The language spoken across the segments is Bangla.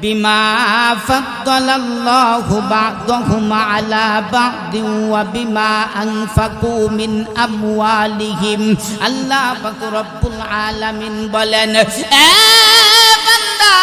বিমা ফাদ্দালাল্লাহু বা'দাহুম আলা বা'দিন ওয়া বিমা আনফাকু মিন আমওয়ালিহিম। আল্লাহ পাক রব্বুল আলামিন বলেন, এ বান্দা,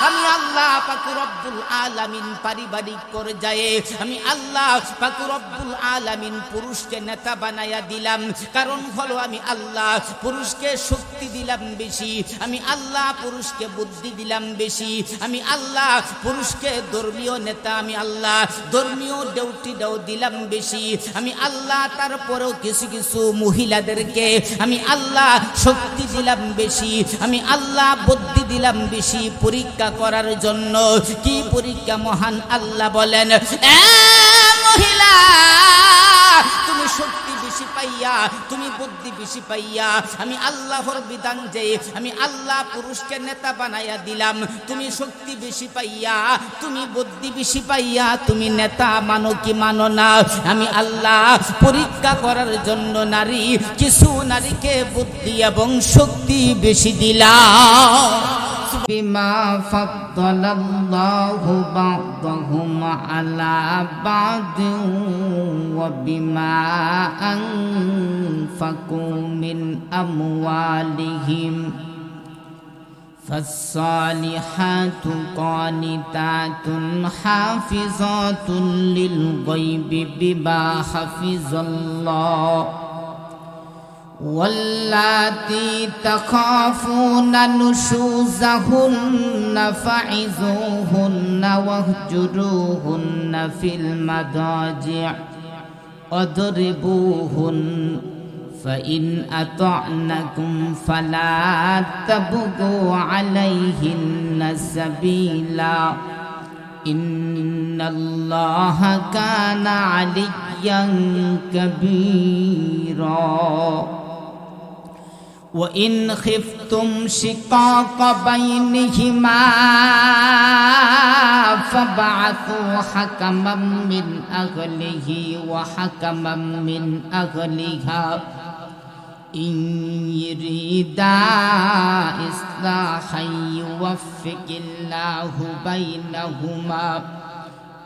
আমি আল্লাহ পাক রব্বুল আলামিন পারিবারিক পর্যায়ে আমি আল্লাহ পাক রব্বুল আলামিন পুরুষকে নেতা বানায়া দিলাম। কারণ হলো আমি আল্লাহ পুরুষকে শক্তি দিলাম বেশি, আমি আল্লাহ পুরুষকে বুদ্ধি দিলাম বেশি, আমি আল্লাহ পুরুষকে ধর্মীয় নেতা, আমি আল্লাহ ধর্মীয় ডিউটিটাও দিলাম বেশি, আমি আল্লাহ তারপরেও কিছু কিছু মহিলাদেরকে আমি আল্লাহ শক্তি দিলাম বেশি, আমি আল্লাহ বুদ্ধি দিলাম বেশি পরীক্ষা করার জন্য। কি পরীক্ষা? মহান আল্লাহ বলেন, এ মহিলা, তুমি শক্তি বেশি পাইয়া, তুমি বুদ্ধি বেশি পাইয়া আমি আল্লাহর বিধান যে আমি আল্লাহ পুরুষকে নেতা বানাইয়া দিলাম, তুমি শক্তি বেশি পাইয়া, তুমি বুদ্ধি বেশি পাইয়া তুমি নেতা মানো কি মানো না? আমি আল্লাহ পরীক্ষা করার জন্য নারী কিছু নারীকে বুদ্ধি এবং শক্তি বেশি দিলাম। বিমা ফাদ্দালাল্লাহু বা'দাহুম আলা বা'দিন ওয়া বিমা আনফাকু মিন আমওয়ালিহিম। ফাসসালিহাতু কানিতাতুন হাফিজাতুন লিল গায়বি বিমা হাফিজাল্লাহ। واللاتي تخافون نشوزهن فعظوهن واهجروهن في المضاجع واضربوهن فإن أطعنكم فلا تبغوا عليهن سبيلا إن الله كان عليا كبيرا وإن خفتم شقاق بينهما فابعثوا حكما من أهله وحكما من أهلها إن يريدا إصلاحا يوفق الله بينهما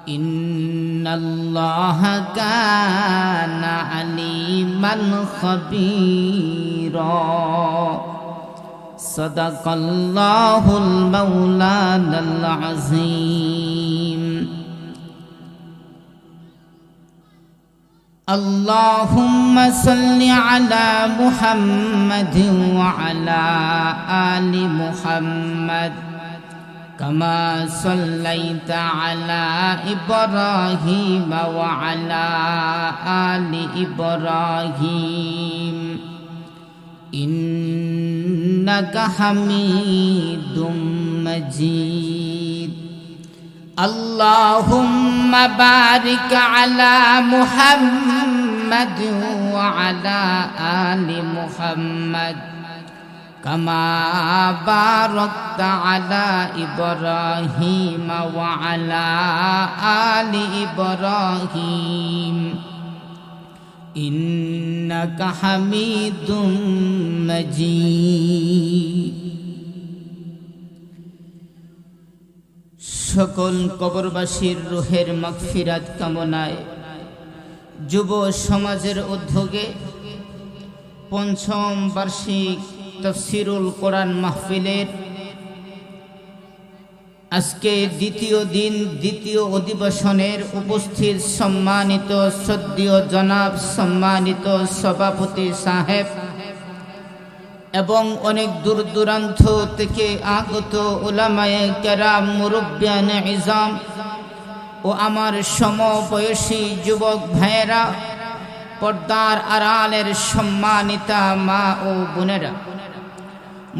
إن الله كان عليما خبيرا صدق الله المولانا العظيم اللهم صل على محمد وعلى آل محمد كما صليت على إبراهيم وعلى آل إبراهيم إنك حميد مجيد اللهم بارك على محمد وعلى آل محمد كما باركت على إبراهيم وعلى آل إبراهيم إنك حميد مجيد সকল কবরবাসীর রুহের মাগফিরাত কামনায় যুব সমাজের উদ্যোগে পঞ্চম বার্ষিক তাফসীরুল কোরআন মাহফিলের আজকে দ্বিতীয় দিন দ্বিতীয় অধিবেশনের উপস্থিত সম্মানিত শ্রদ্ধেয় জনাব সম্মানিত সভাপতি সাহেব এবং অনেক দূর দূরান্ত থেকে আগত উলামায়ে কেরাম মুরব্বিয়ানে ইজাম ও আমার সমবয়সী যুবক ভাইয়েরা, পর্দার আড়ালের সম্মানিতা মা ও বোনেরা,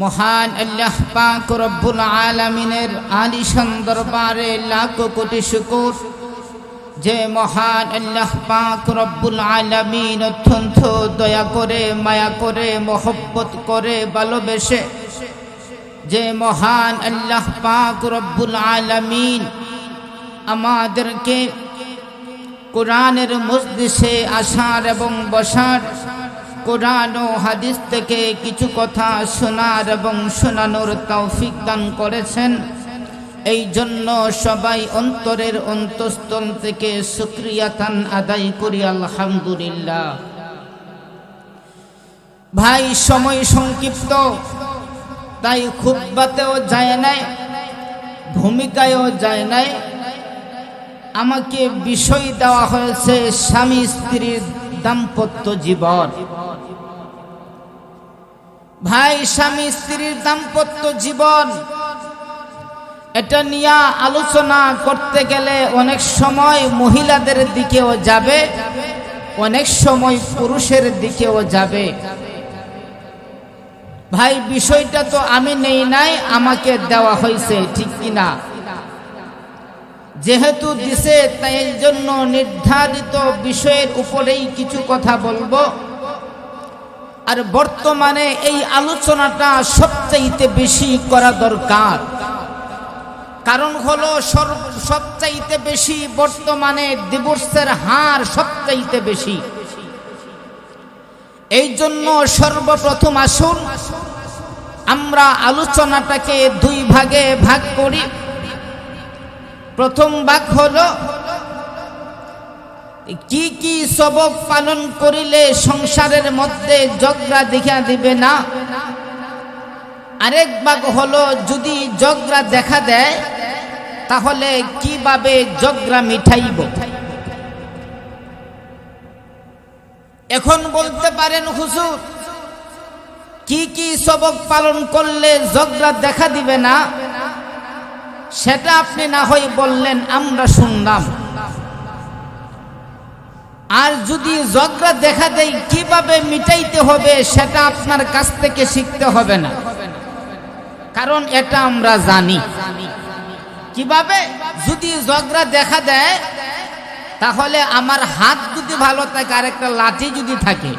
মহান আল্লাহ পাক রব্বুল আলামিনের আলিশান দরবারে লাখ কোটি শুকর যে মহান আল্লাহ পাক রব্বুল আলামিন অত্যন্ত দয়া করে মায়া করে মহব্বত করে ভালোবেসে যে মহান আল্লাহ পাক রব্বুল আলামিন আমাদেরকে কোরআনের মজলিসে আসার এবং বসার, কোরআন ও হাদিস থেকে কিছু কথা শোনার এবং শোনানোর তৌফিক দান করেছেন। এই জন্য সবাই অন্তরের অন্তঃস্থল থেকে শুকরিয়াতান আদায় করি আলহামদুলিল্লাহ। ভাই সময় সংক্ষিপ্ত, তাই খুতবাতেও যায় নাই, ভূমিকায়ও যায় নাই। আমাকে বিষয় দেওয়া হয়েছে স্বামী স্ত্রীর দাম্পত্য জীবন। ভাই স্বামী স্ত্রীর দাম্পত্য জীবন, এটা নিয়ে আলোচনা করতে গেলে অনেক সময় মহিলাদের দিকেও যাবে, অনেক সময় পুরুষের দিকেও যাবে। ভাই বিষয়টা তো আমি নেই নাই, আমাকে দেওয়া হয়েছে, ঠিক কিনা? যেহেতু দিছে তাই জন্য নির্ধারিত বিষয়ের উপরেই কিছু কথা বলবো। আর বর্তমানে এই আলোচনাটা সবচাইতে বেশি করা দরকার, কারণ হলো সবচাইতে বেশি বর্তমানে ডিভোর্সের হার সবচাইতে বেশি। এই জন্য সর্বপ্রথম আসুন আমরা আলোচনাটাকে দুই ভাগে ভাগ করি। প্রথম ভাগ হলো কি কি সবক পালন করিলে সংসারের মধ্যে ঝগড়া দেখা দিবে না। আরেক ভাগ হলো যদি ঝগড়া দেখা দেয় তাহলে কিভাবে ঝগড়া মিটাইব। এখন বলতে পারেন হুজুর কি কি সবক পালন করলে ঝগড়া দেখা দিবে না, সেটা আপনি না হয় বললেন, আমরা শুনলাম। আর যদি ঝগড়া দেখা দেয় কিভাবে মিটাইতে হবে সেটা আপনার কাছ থেকে শিখতে হবে না, কারণ এটা আমরা জানি। কিভাবে? যদি ঝগড়া দেখা দেয় তাহলে আমার হাত যদি ভালো থাকে আর একটা লাঠি যদি থাকে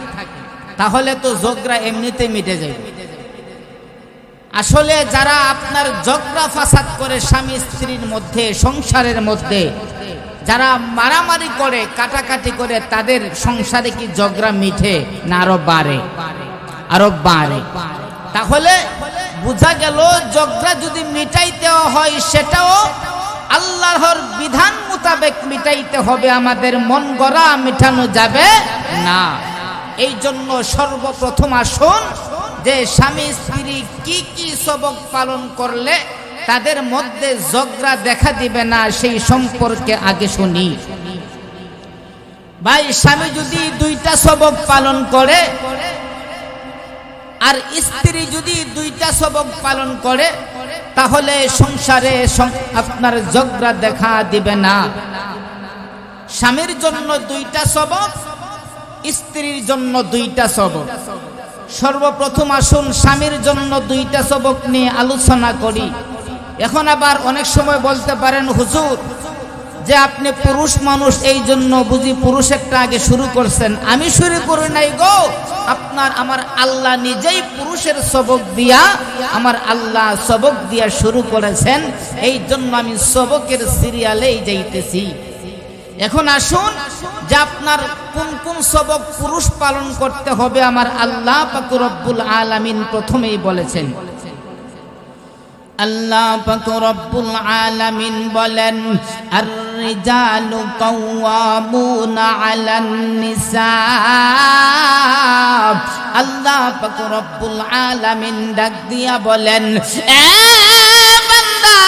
তাহলে তো ঝগড়া এমনিতে মিটে যাবে। আসলে যারা আপনার ঝগড়া ফাসাদ করে স্বামী স্ত্রীর মধ্যে, সংসারের মধ্যে যারা মারামারি করে, কাটাকাটি করে, তাদের সংসারে কি ঝগড়া মিঠে না আরো বাড়ে? আরো বাড়ে। তাহলে বোঝা গেল ঝগড়া যদি মিটাইতে হয় সেটাও আল্লাহর বিধান মোতাবেক মিটাইতে হবে, আমাদের মন গড়া মিটানো যাবে না। এই জন্য সর্বপ্রথম আসুন যে স্বামী স্ত্রী কি কি সবক পালন করলে তাদের মধ্যে ঝগড়া দেখা দিবে না সেই সম্পর্কে আগে শুনি। ভাই স্বামী যদি দুইটা সবক পালন করে আর স্ত্রী যদি দুইটা সবক পালন করে তাহলে সংসারে আপনার ঝগড়া দেখা দিবে না। স্বামীর জন্য দুইটা সবক, স্ত্রীর জন্য দুইটা সবক। সর্বপ্রথম আসুন স্বামীর জন্য দুইটা সবক নিয়ে আলোচনা করি। এখন আবার অনেক সময় বলতে পারেন হুজুর যে আপনি পুরুষ মানুষ, এই জন্য বুঝি পুরুষেরটা আগে শুরু করছেন। আমি শুরু করি নাই গো, আমার আল্লাহ নিজেই পুরুষের সবক দিয়া, আমার আল্লাহ সবক দিয়া শুরু করেছেন। এই জন্য আমি সবকের সিরিয়ালেই যাইতেছি। এখন আসুন যে আপনার কোন কোন সবক পুরুষ পালন করতে হবে আমার আল্লাহ পাক রব্বুল আলামিন প্রথমেই বলেছেন। আল্লাহ পাক রব্বুল আলামিন বলেন, আর-রিজালু কাওয়ামুনা আলান নিসা। আল্লাহ পাক রব্বুল আলামিন ডাক দিয়া বলেন, এ বান্দা,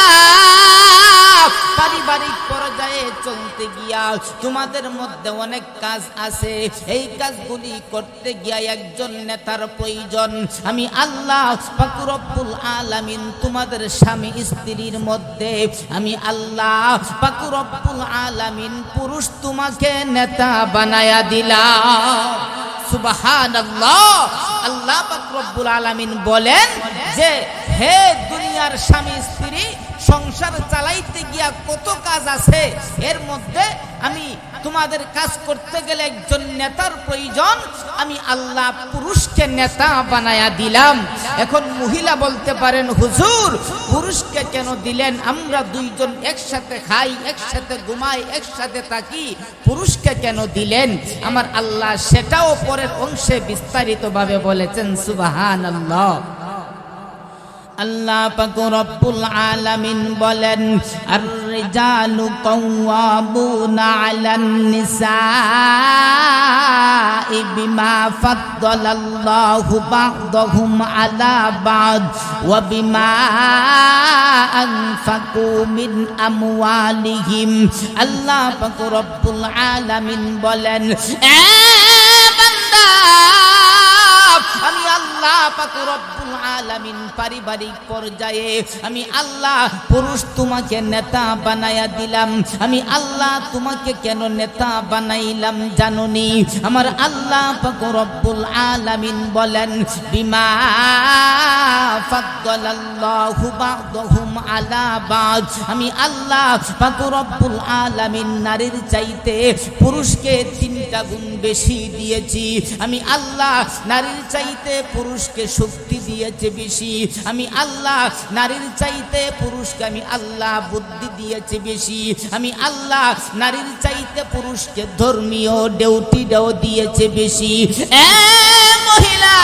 পারিবারিক পর্যায়ে চলতে গিয়া তোমাদের মধ্যে অনেক কাজ আছে, এই কাজগুলি করতে গিয়া একজন নেতার প্রয়োজন। আমি আল্লাহ পাক রব্বুল আলামিন তোমাদের স্বামী স্ত্রীর মধ্যে আমি আল্লাহ পাক রব্বুল আলামিন পুরুষ তোমাকে নেতা বানায়া দিলাম। সুবহানাল্লাহ। আল্লাহ পাক রব্বুল আলামিন বলেন যে হে দুনিয়ার স্বামী স্ত্রী, সংসার চালাইতে গিয়া কত কাজ আছে, এর মধ্যে আমি তোমাদের কাজ করতে গেলে একজন নেতার প্রয়োজন, আমি আল্লাহ পুরুষকে নেতা বানায়া দিলাম। এখন মহিলা বলতে পারেন হুজুর পুরুষকে কেন দিলেন? আমরা দুইজন একসাথে খাই, একসাথে ঘুমাই, একসাথে থাকি, পুরুষকে কেন দিলেন? আমার আল্লাহ সেটাও পরের অংশে বিস্তারিতভাবে বলেছেন। সুবহানাল্লাহ। আল্লাহ পাক রব্বুল আলামিন বলেন আর রিজালু কাওয়ামুনা আলান নিসাই বিমা ফাদ্দালাল্লাহু বা'দাহুম আলা বা'দ ওয়া বিমা আনফাকু মিন আমওয়ালিহিম। আল্লাহ পাক রব্বুল আলামিন বলেন এ বান্দা আমি আল্লাহ পাক রব্বুল আলামিন পারিবারিক পর্যায়ে আমি আল্লাহ পুরুষ তোমাকে নেতা বানায়া দিলাম। আমি আল্লাহ তোমাকে কেন নেতা বানাইলাম জানোনি? আমার আল্লাহ পাক রব্বুল আলামিন বলেন বিমা ফাদ্দালাল্লাহু বা'দাহুম আলা বা'দ। আমি আল্লাহ পাক রব্বুল আলামিন নারীর চাইতে পুরুষকে 3টা গুণ বেশি দিয়েছি। আমি আল্লাহ নারীর চাইতে পুরুষকে শক্তি দিয়েছে বেশি। আমি আল্লাহ নারীর চাইতে পুরুষকে আমি আল্লাহ বুদ্ধি দিয়েছে বেশি। আমি আল্লাহ নারীর চাইতে পুরুষকে ধর্মীয় ডিউটিটাও দিয়েছে বেশি। এ মহিলা,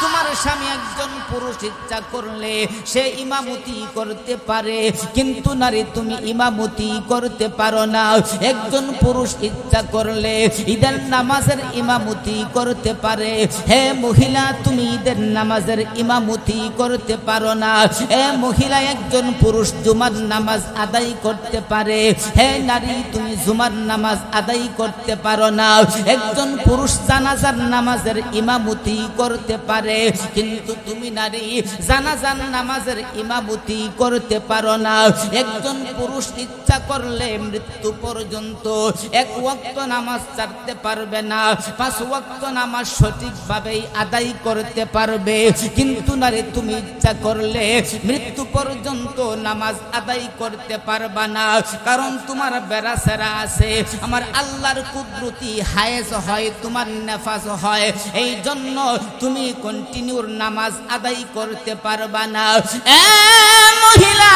তোমার স্বামী একজন পুরুষ ইচ্ছা করলে সে ইমামতি করতে পারে, কিন্তু নারী তুমি ইমামতি করতে পারো না। একজন পুরুষ ইচ্ছা করলে ঈদের নামাজের ইমামতি করতে পারে। হে মহিলা, তুমি ঈদের নামাজের ইমামতি করতে পারো না। হে মহিলা, একজন পুরুষ জুমার নামাজ আদায় করতে পারে। হে নারী, তুমি জুমার নামাজ আদায় করতে পারো না। একজন পুরুষ জানাজার নামাজের ইমামতি করতে পারে, কিন্তু তুমি নারী জানাজার নামাজের ইমামতি করতে পারো না। একজন পুরুষ ইচ্ছা করলে মৃত্যু পর্যন্ত 1 ওয়াক্ত নামাজ ছাড়তে পারবে না, 5 ওয়াক্ত নামাজ সঠিকভাবে আদায় করতে পারবে, কিন্তু নারী তুমি ইচ্ছা করলে মৃত্যু পর্যন্ত নামাজ আদায় করতে পারবা না। কারণ তোমার বেড়াছেরা আছে। আমার আল্লাহর কুদরতি হায়েজ হয়, তোমার নেফাজ হয়, এই জন্য তুমি কন্টিনিউর নামাজ আদায় করতে পারবা না। এ মহিলা,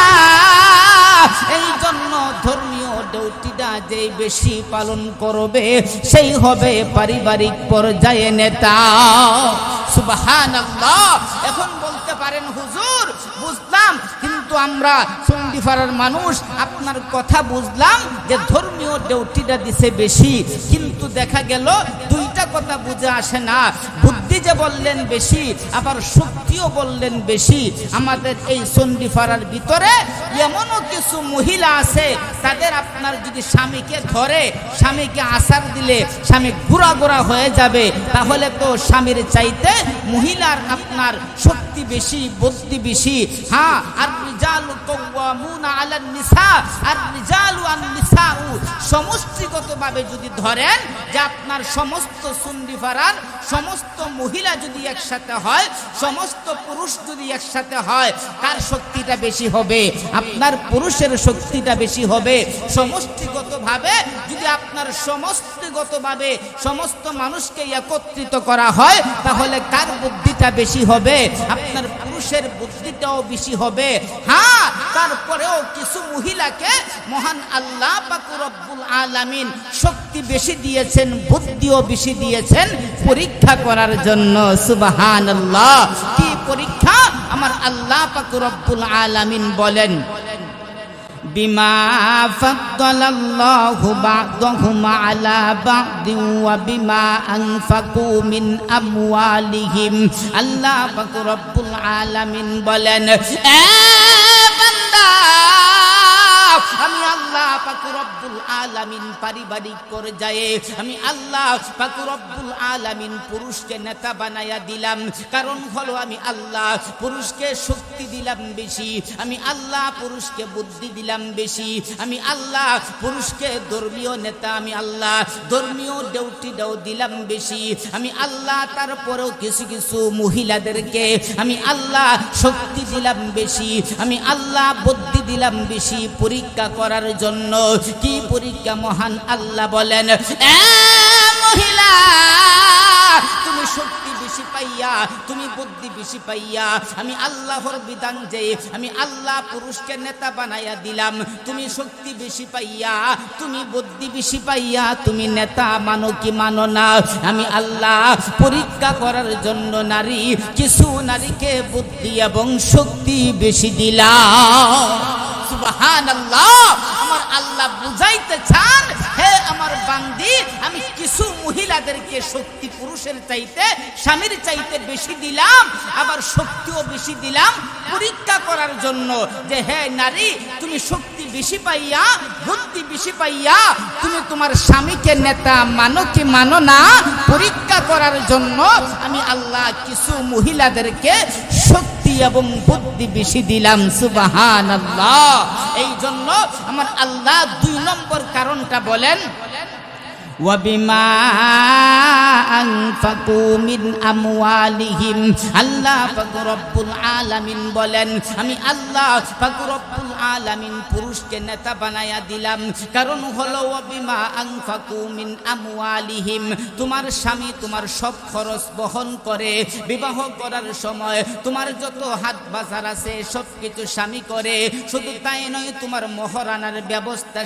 এই জন্য ধর্মীয় ডিউটিটা যে বেশি পালন করবে সেই হবে পারিবারিক পর্যায়ে নেতা। সুবহানাল্লাহ। এখন বলতে পারেন হুজুর বুঝলাম, কিন্তু আমরা চণ্ডীপাড়ার মানুষ, আপনার কথা বুঝলাম যে ধর্মীয় ডিউটিটা দিছে বেশি, কিন্তু দেখা গেল 2টা কথা বুঝে আসে না। বুদ্ধি যে বললেন বেশি, আবার শক্তিও বললেন বেশি। আমাদের এই চণ্ডীপাড়ার ভিতরে এমনও কিছু মহিলা আছে, তাদের আপনার যদি স্বামীকে ধরে, স্বামীকে আছাড় দিলে স্বামী গোড়া গোড়া হয়ে যাবে, তাহলে তো স্বামীর চাইতে মহিলার আপনার শক্তি বেশি, বুদ্ধি বেশি। হ্যাঁ, আর রিজালু কাওয়ামুনা আলান নিসা, আর রিজালু আন নিসাউ, সমষ্টিগতভাবে যদি ধরেন যে আপনার সমস্ত চণ্ডীপাড়ার সমস্ত মহিলা যদি একসাথে হয়, সমস্ত পুরুষ যদি একসাথে হয়, কার শক্তিটা বেশি হবে? আপনার পুরুষের শক্তিটা বেশি হবে। সমষ্টিগতভাবে যদি আপনার সমষ্টিগতভাবে সমস্ত মানুষকে একত্রিত করা হয়, তাহলে কার বুদ্ধিটা বেশি হবে? আপনার পুরুষের বুদ্ধিটাও বেশি হবে। হ্যাঁ, তারপরেও কিছু মহিলাকে মহান আল্লাহ পাক রব্বুল আলামিন শক্তি বেশি দিয়েছেন, বুদ্ধিও বেশি দিয়েছেন পরীক্ষা করার জন্য। সুবহানাল্লাহ। কি পরীক্ষা? আমার আল্লাহ পাক রব্বুল আলামিন বলেন বিমা ফাদ্দালাল্লাহু বা'দাহুম আলা বা'দিন ওয়া বিমা আনফাকু মিন আমওয়ালিহিম। আল্লাহ পাক রব্বুল আলামিন বলেন এ বান্দা, আমি আল্লাহ পাক রব্বুল আলামিন পারিবারিক পর্যায়ে আমি আল্লাহ পাক রব্বুল আলামিন পুরুষকে নেতা বানায়া দিলাম। কারণ হলো আমি আল্লাহ পুরুষকে শক্তি দিলাম বেশি, আমি আল্লাহ পুরুষকে বুদ্ধি দিলাম বেশি, আমি আল্লাহ পুরুষকে ধর্মীয় নেতা, আমি আল্লাহ ধর্মীয় ডিউটিটাও দিলাম বেশি, আমি আল্লাহ তারপরেও কিছু কিছু মহিলাদেরকে আমি আল্লাহ শক্তি দিলাম বেশি, আমি আল্লাহ বুদ্ধি দিলাম বেশি পরীক্ষা করার জন্য। কি পরীক্ষা? মহান আল্লাহ বলেন এ মহিলা, তুমি শক্তি বেশি বেশি পাইয়া, তুমি বুদ্ধি বেশি পাইয়া, আমি আল্লাহর বিধান যে আমি আল্লাহ পুরুষকে নেতা বানাইয়া দিলাম, তুমি শক্তি বেশি পাইয়া, তুমি বুদ্ধি বেশি পাইয়া তুমি নেতা মানো কি মানো না? আমি আল্লাহ পরীক্ষা করার জন্য কিছু নারীকে বুদ্ধি এবং শক্তি বেশি দিলাম। সুবহানাল্লাহ। আমার আল্লাহ বুঝাইতে চান, হে আমার বান্দি, আমি কিছু মহিলাদেরকে শক্তি পুরুষের চাইতে, স্বামীর চাইতে বেশি দিলাম, আবার শক্তিও বেশি দিলাম পরীক্ষা করার জন্য যে হে নারী, তুমি শক্তি বেশি পাইয়া, বুদ্ধি বেশি পাইয়া তুমি তোমার স্বামীকে নেতা মানো কি মানো না, পরীক্ষা করার জন্য আমি আল্লাহ কিছু মহিলাদেরকে শক্তি এবং বুদ্ধি বেশি দিলাম। সুবহানাল্লাহ। এই জন্য আমার আল্লাহ 2 নম্বর কারণটা বলেন, ওয়াবিমা আনফাকু মিন আমওয়ালিহিম। আল্লাহ পাক রব্বুল আলামিন বলেন, আমি আল্লাহ পাক রব্বুল আলামিন পুরুষকে নেতা বানায়া দিলাম, কারণ হলো ওয়াবিমা আনফাকু মিন আমওয়ালিহিম, তোমার স্বামী তোমার সব খরচ বহন করে। বিবাহ করার সময় তোমার যত হাত বাজার আছে সব কিছু স্বামী করে। শুধু তাই নয়, তোমার মহারানার ব্যবস্থা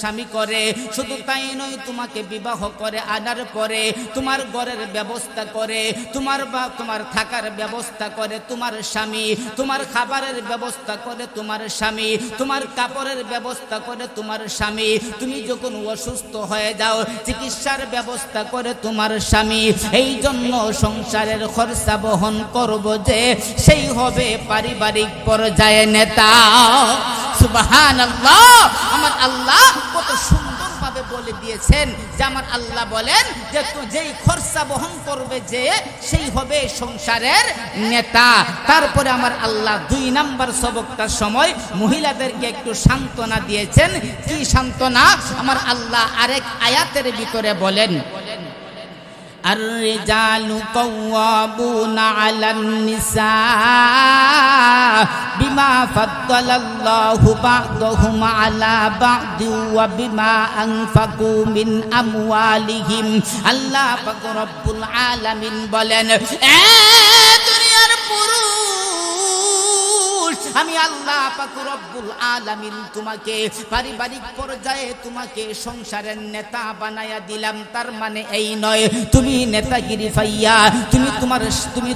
স্বামী করে। শুধু তাই নয়, তোমাকে বিবাহ করে আনার পরে তোমার ঘরের ব্যবস্থা করে, তোমার থাকার ব্যবস্থা করে তোমার স্বামী, তোমার খাবারের ব্যবস্থা করে তোমার স্বামী, তোমার কাপড়ের ব্যবস্থা করে তোমার স্বামী, তুমি যখন অসুস্থ হয়ে যাও চিকিৎসার ব্যবস্থা করে তোমার স্বামী। এই জন্য সংসারের খরচা বহন করব যে সেই হবে পারিবারিক পর্যায়ে নেতা। সুবহানাল্লাহ। আমার আল্লাহ কত সুন্দরভাবে বলে দিয়েছেন যে আমার আল্লাহ বলেন যে যেই খরচা বহন করবে যে সেই হবে সংসারের নেতা। তারপরে আমার আল্লাহ 2 নাম্বার সবকটার সময় মহিলাদেরকে একটু সান্ত্বনা দিয়েছেন। কি সান্ত্বনা? আমার আল্লাহ আরেক আয়াতের ভিতরে বলেন, আর-রিজালু কাওয়ামুনা আলান নিসা বিমা ফাদ্দালাল্লাহু বা'দাহুম আলা বা'দি ওয়া বিমা আনফাকু মিন আমওয়ালিহিম। আল্লাহ পাক রব্বুল আলামিন বলেন, এ দুনিয়ার পুরুষ, আমি আল্লাহ পাক রব্বুল আলামিন তোমাকে পারিবারিক পর্যায়ে তোমাকে সংসারের নেতা বানায়া দিলাম। তার মানে এই নয় তুমি নেতাগিরি পাইয়া তুমি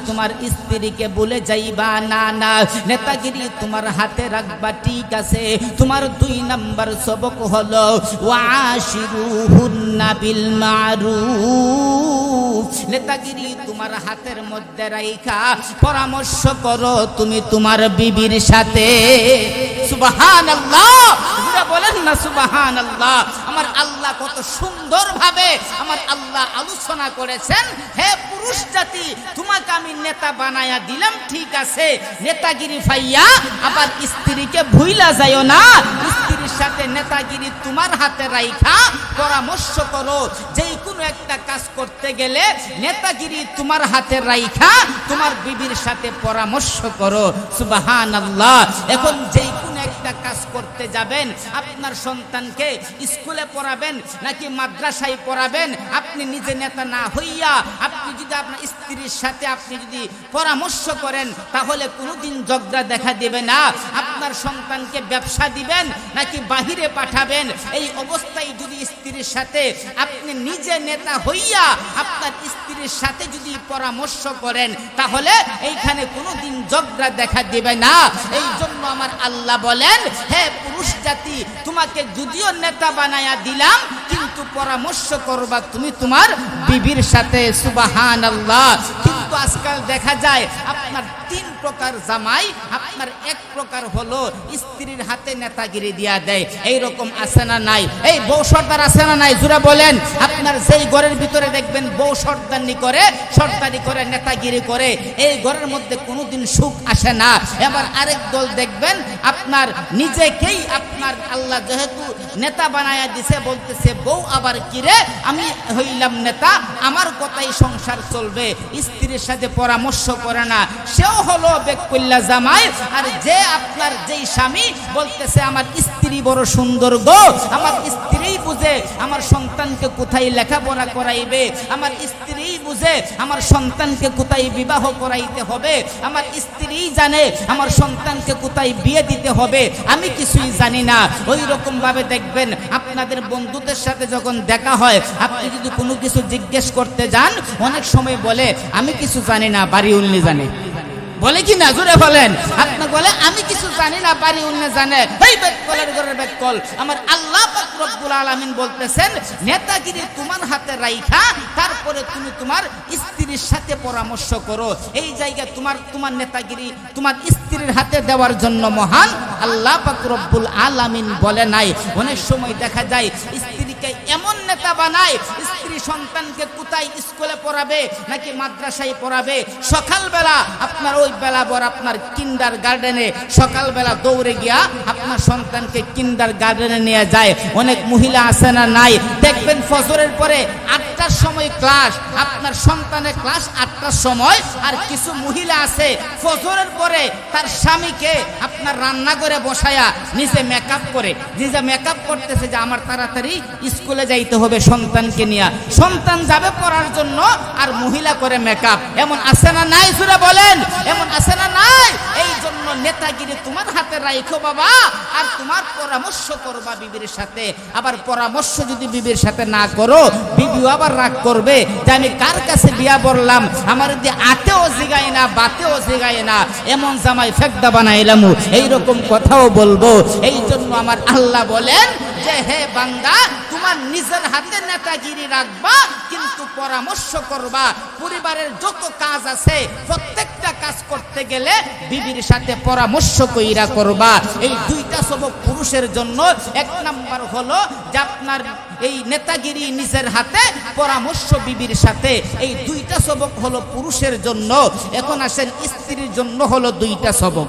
তোমার স্ত্রীকে বলে যাইবা, না না, নেতাগিরি তোমার হাতে রাখবা, ঠিক আছে। তোমার 2 নাম্বার সবক হলো ওয়াশিরুহুন্না বিল মারুফ। নেতাগিরি তোমার হাতের মধ্যে রাইখা পরামর্শ করো তুমি তোমার বিবির সাথে। সুবহানাল্লাহ। বলেন না সুবহানাল্লাহ। আমার আল্লাহ কত সুন্দরভাবে আমার আল্লাহ আলোচনা করেছেন, হে পুরুষ জাতি, তোমাকে আমি নেতা বানায়া দিলাম, ঠিক আছে, নেতাগিরি পাইয়া আবার স্ত্রীকে ভুইলা যাইও না। স্ত্রীর সাথে নেতাগিরি তোমার হাতে রাইখা পরামর্শ করো। যেই কোনো একটা কাজ করতে গেলে নেতাগিরি তোমার হাতে রাইখা তোমার বিবির সাথে পরামর্শ করো। সুবহানাল্লাহ। এখন যেই কোনো একটা কাজ করতে যাবেন, আপনার সন্তানকে স্কুলে পড়াবেন নাকি মাদ্রাসায় পড়াবেন, আপনি নিজে নেতা না হইয়া আপনি যদি আপনার স্ত্রীর সাথে আপনি যদি পরামর্শ করেন তাহলে কোনোদিন ঝগড়া দেখা দেবে না। আপনার সন্তানকে ব্যবসা দিবেন নাকি বাহিরে পাঠাবেন, এই অবস্থায় যদি স্ত্রীর সাথে আপনি নিজে নেতা হইয়া আপনার স্ত্রীর সাথে যদি পরামর্শ করেন তাহলে এইখানে কোনোদিন ঝগড়া দেখা দেবে না। এই জন্য আমার আল্লাহ বলেন, হে পুরুষ জাতি, তোমাকে যদিও নেতা বানায়া দিলাম কিন্তু পরামর্শ করবা তুমি তোমার বিবির সাথে। সুবহানাল্লাহ। কিন্তু আজকাল দেখা যায় আপনার 3 প্রকার জামাই, আপনার 1 প্রকার হলো স্ত্রীর হাতে নেতাগিরি দিয়া দেয়। এইরকম আছে না নাই? এই বউ সর্দার আছে না নাই? জোরে বলেন। আপনার যেই ঘরের ভিতরে দেখবেন বউ সর্দারি করে নেতাগিরি করে, এই ঘরের মধ্যে কোনোদিন সুখ আসে না। এবার আরেক দল দেখবেন আপনার নিজেকেই আপনার আল্লাহ যেহেতু নেতা বানায়া দিছে, বলতেছে বউ আবার কিরে, আমি হইলাম নেতা, আমার কথাই সংসার চলবে, স্ত্রীর সাথে পরামর্শ করে না। সেও হলো বেক কইলা জামাই, আর যে আপনার যেই স্বামী বলতেছে আমার স্ত্রী বড় সুন্দর গো, আমার স্ত্রীই বুঝে আমার সন্তানকে কোথায় লেখাপড়া করাইবে, আমার স্ত্রীই বুঝে আমার সন্তানকে কোথায় বিবাহ করাইতে হবে, আমার স্ত্রীই জানে আমার সন্তানকে কোথায় বিয়ে দিতে হবে, আমি কিছুই জানি না। ওই রকম ভাবে দেখবেন আপনাদের বন্ধুদের সাথে যখন দেখা হয়, আপনি যদি কোনো কিছু জিজ্ঞেস করতে যান, অনেক সময় বলে আমি কিছু জানি না, বাড়ি উল্লি জানে, বলে কি না? জোরে বলেন। আপনি বলে আমি কিছু জানি না, বাড়ি উল্লে জানে। এই বেদকলের ঘরের বেদকল। আমার আল্লাহ পাক রব্বুল আলামিন বলতেছেন, নেতাগিরি তোমার হাতে রাইখা তারপরে তুমি তোমার স্ত্রীর সাথে পরামর্শ করো। এই জায়গা তোমার নেতাগিরি তোমার স্ত্রীর হাতে দেওয়ার জন্য মহান আল্লাহ পাক রব্বুল আলামিন বলে নাই। অনেক সময় দেখা যায় স্ত্রীকে এমন নেতা বানায়, স্ত্রী সন্তানকে কোথায় স্কুলে পড়াবে নাকি মাদ্রাসায় পড়াবে, সকালবেলা আপনার ওই বেলা বর আপনার কিন্ডার গার্ডেনে সকালবেলা দৌড়ে গিয়া আপনার সন্তানকে কিন্ডার গার্ডেনে নিয়ে যায়। অনেক মহিলা আছে না নাই, দেখবেন ফজরের পরে 8টার সময় ক্লাস, আপনার সন্তানের ক্লাস 8টার সময়, আর কিছু মহিলা আছে ফজরের পরে তার স্বামীকে আপনার রান্নাঘরে বসায়া নিজে মেকআপ করে, নিজে মেকআপ করতেছে যে আমার তাড়াতাড়ি স্কুলে যাইতে হবে সন্তানকে নিয়ে, সন্তান যাবে পড়ার জন্য, আর মহিলা করে মেকআপ। এমন আছে না নাই? সুরে বলেন, এমন আছে না নাই? এই জন্য নেতাগিরি তোমার হাতে রাখো বাবা, আর তোমার পরামর্শ করবা বিবির সাথে। আবার পরামর্শ যদি বিবির সাথে না করো, বিবিও আবার রাগ করবে যে আমি কার কাছে বিয়া বললাম, আমার যদি আতেও জিগায় না বাতেও জিগায় না, এমন জামাই ফেকদা বানাইলাম, এইরকম কথাও বলবো। এই জন্য আমার আল্লাহ বলেন যে হে বান্দা, তোমার নিজের হাতে নেতাগিরি রাখবা, কিন্তু পরামর্শ করবা। পরিবারের যত কাজ আছে প্রত্যেকটা কাজ করতে গেলে বিবির সাথে পরামর্শ কইরা করবা। এই দুইটা সবক পুরুষের জন্য। এক নাম্বার হলো যে আপনার এই নেতাগিরি নিজের হাতে, পরামর্শ বিবির সাথে, এই দুইটা সবক হলো পুরুষের জন্য। এখন আসেন স্ত্রীর জন্য হলো দুইটা সবক।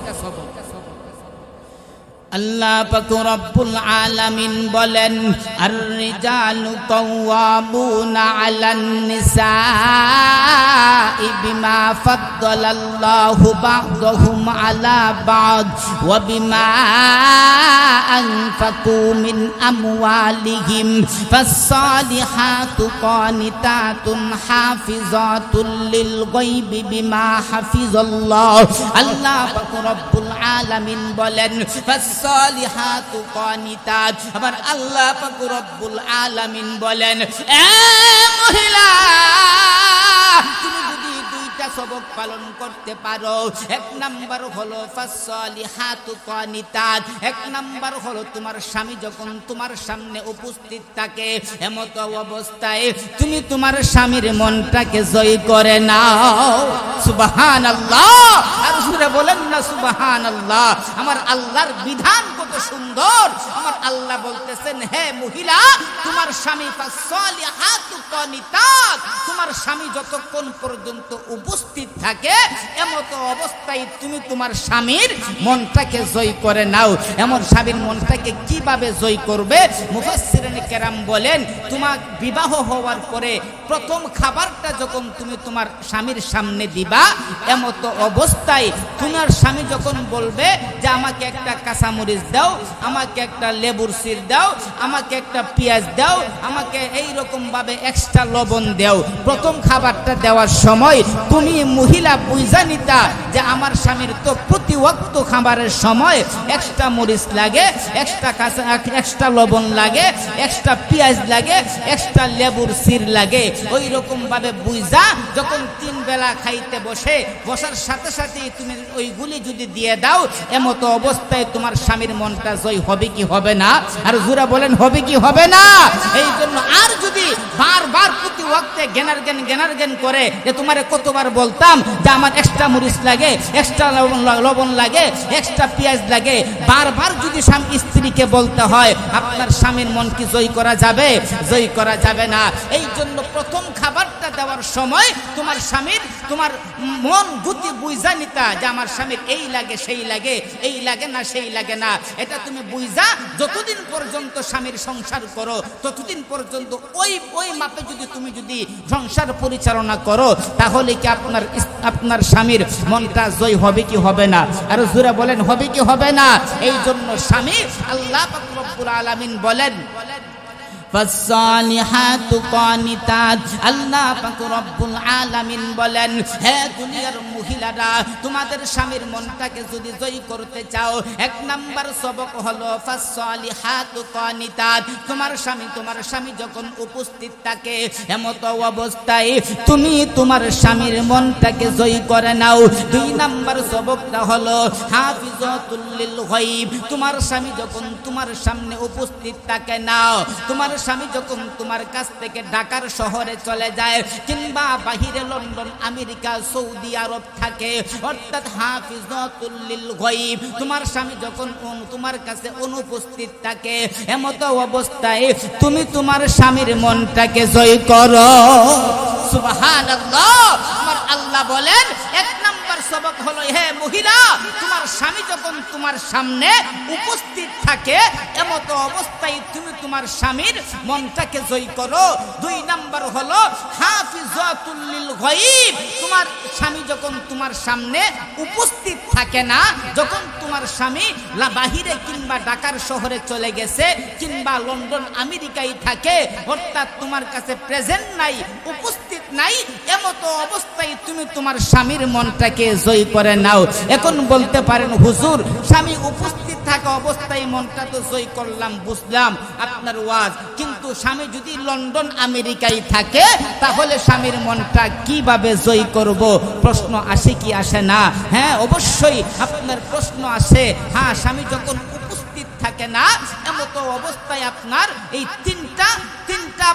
আল্লাহ পাক রব্বুল আলামিন বলেন, আর রিজালু কাওয়ামুনা আলান নিসাই বিমা ফাদ্দালাল্লাহু বা'দাহুম আলা বা'দ ওয়া বিমা আনফাকু মিন আমওয়ালিহিম ফাস-সালিহাতু কানিতাতুন হাফিজাতুল লিল গায়বি বিমা হাফিজাল্লাহ। আল্লাহ পাক রব্বুল আলামিন বলেন, সালিহাতু কানিতাত। আবার আল্লাহ পাক রব্বুল আলামিন বলেন, এ মহিলা, তুমি যদি দুইটা সবক পালন করতে পারো, এক নাম্বার হলো ফাসসালিহাতু কানিতাত, এক নাম্বার হলো তোমার স্বামী যখন তোমার সামনে উপস্থিত থাকে, এমত অবস্থায় তুমি তোমার স্বামীর মনটাকে জয় করে নাও। সুবহানাল্লাহ। আর সুরে বলেন না সুবহানাল্লাহ। আমার আল্লাহর বিধান কত সুন্দর। আমার আল্লাহ বলতেছেন, হে মহিলা, তোমার স্বামী ফাসসালিহাতু কানিতাত, তোমার স্বামী যতক্ষণ পর্যন্ত উপস্থিত থাকে, এমত অবস্থায় তুমি তোমার স্বামীর মনটাকে জয় করে নাও। এমন স্বামীর মনটাকে কিভাবে জয় করবে? মুফাসসিরিন কেরাম বলেন, তোমার বিবাহ হওয়ার পরে প্রথম খাবারটা যখন তুমি তোমার স্বামীর সামনে দিবা, এমত অবস্থায় তোমার স্বামী যখন বলবে যে আমাকে একটা কাঁচামরিচ দাও, আমাকে একটা লেবুর সির দাও, আমাকে একটা পেঁয়াজ দাও, আমাকে এই রকম ভাবে এক্সট্রা লবণ দাও, প্রথম খাবারটা দেওয়ার সময় তুমি মহিলা বুঝা নিতা যে আমার স্বামীর তো প্রতি ওয়াক্ত খাবারের সময় এক্সট্রা মরিচ লাগে, এক্সট্রা লবণ লাগে, এক্সট্রা পেঁয়াজ লাগে, এক্সট্রা লেবুর সির লাগে। ওই রকম ভাবে বুঝা যখন 3 বেলা খাইতে বসার সাথে সাথে তুমি ওইগুলি যদি দিয়ে দাও, এমত অবস্থায় তোমার স্বামীর মনটা জয় হবে কি হবে না? আর জোরা বলেন, হবে কি হবে না? এই জন্য আর যদি বারবার প্রতি ওয়াক্তে জ্ঞান করে যে তোমারে কতবার বলতাম যে আমার এক্সট্রা মরিচ লাগে, এক্সট্রা লবণ লাগে, এক্সট্রা পেঁয়াজ লাগে, বারবার যদি স্বামী স্ত্রীকে বলতে হয়, আপনার স্বামীর মন কি জয় করা যাবে? জয় করা যাবে না। এই জন্য প্রথম খাবারটা খাবারটা দেওয়ার সময় তোমার স্বামীর তোমার মন গতি বুঝা নিতা যে আমার স্বামীর এই লাগে সেই লাগে, এই লাগে না সেই লাগে না, এটা তুমি বুঝা যতদিন পর্যন্ত স্বামীর সংসার করো ততদিন পর্যন্ত ওই মাপে তুমি যদি সংসার পরিচালনা করো তাহলে কি আপনার স্বামীর মনটা জয় হবে কি হবে না? আর জোরে বলেন হবে কি হবে না? এই জন্য স্বামী আল্লাহ পাক রব্বুল আলামিন বলেন ফাসসালিহাতু কানিতাত, আল্লাহ পাক রব্বুল আলামিন বলেন হে দুনিয়ার মহিলারা, তোমাদের স্বামীর মনটাকে যদি জয় করতে চাও, এক নাম্বার সবক হলো ফাসসালিহাতু কানিতাত। তোমার স্বামী যখন উপস্থিত থাকে এমত অবস্থায় তুমি তোমার স্বামীর মনটাকে জয় করে নাও। দুই নাম্বার সবকটা হলো হাফিজাতুল লিল গায়ব। তোমার স্বামী যখন তোমার সামনে উপস্থিত থাকে নাও, তোমার স্বামী যখন তোমার কাছ থেকে ঢাকার শহরে চলে যায় কিংবা বাহিরে লন্ডন আমেরিকা সৌদি আরব থাকে, অর্থাৎ হাফিজাতুল লিল গায়ব, তোমার স্বামী যখন তোমার কাছে অনুপস্থিত থাকে এমত অবস্থায় তুমি তোমার স্বামীর মনটাকে জয় করো। সুবহানাল্লাহ। আমার আল্লাহ বলেন এক নাম্বার সবক হলো হে মহিলা, তোমার স্বামী যখন তোমার সামনে উপস্থিত থাকে এমত অবস্থায় তুমি তোমার স্বামীর মনটাকে জয় করো। দুই নাম্বার হলো হাফিজাতুল লিল গায়ব, তোমার স্বামী যখন তোমার সামনে উপস্থিত থাকে না, যখন তোমার স্বামী বাহিরে কিংবা ঢাকার শহরে চলে গেছে কিংবা লন্ডন আমেরিকায় থাকে, অর্থাৎ তোমার কাছে প্রেজেন্ট নাই, উপস্থিত নাই, এমত অবস্থায় তুমি তোমার স্বামীর মনটাকে জয় করে নাও। এখন বলতে পারেন হুজুর স্বামী উপস্থিত থাকা অবস্থায় মনটা তো জয় করলাম, বুঝলাম আপনার ওয়াজ, কিন্তু স্বামী যদি লন্ডন আমেরিকায় থাকে তাহলে স্বামীর মনটা কিভাবে জয় করব? প্রশ্ন আসে কি আসে না? হ্যাঁ অবশ্যই আপনার প্রশ্ন আসে। হ্যাঁ, স্বামী যখন উপস্থিত থাকে না এমত অবস্থায় আপনার এই তিনটা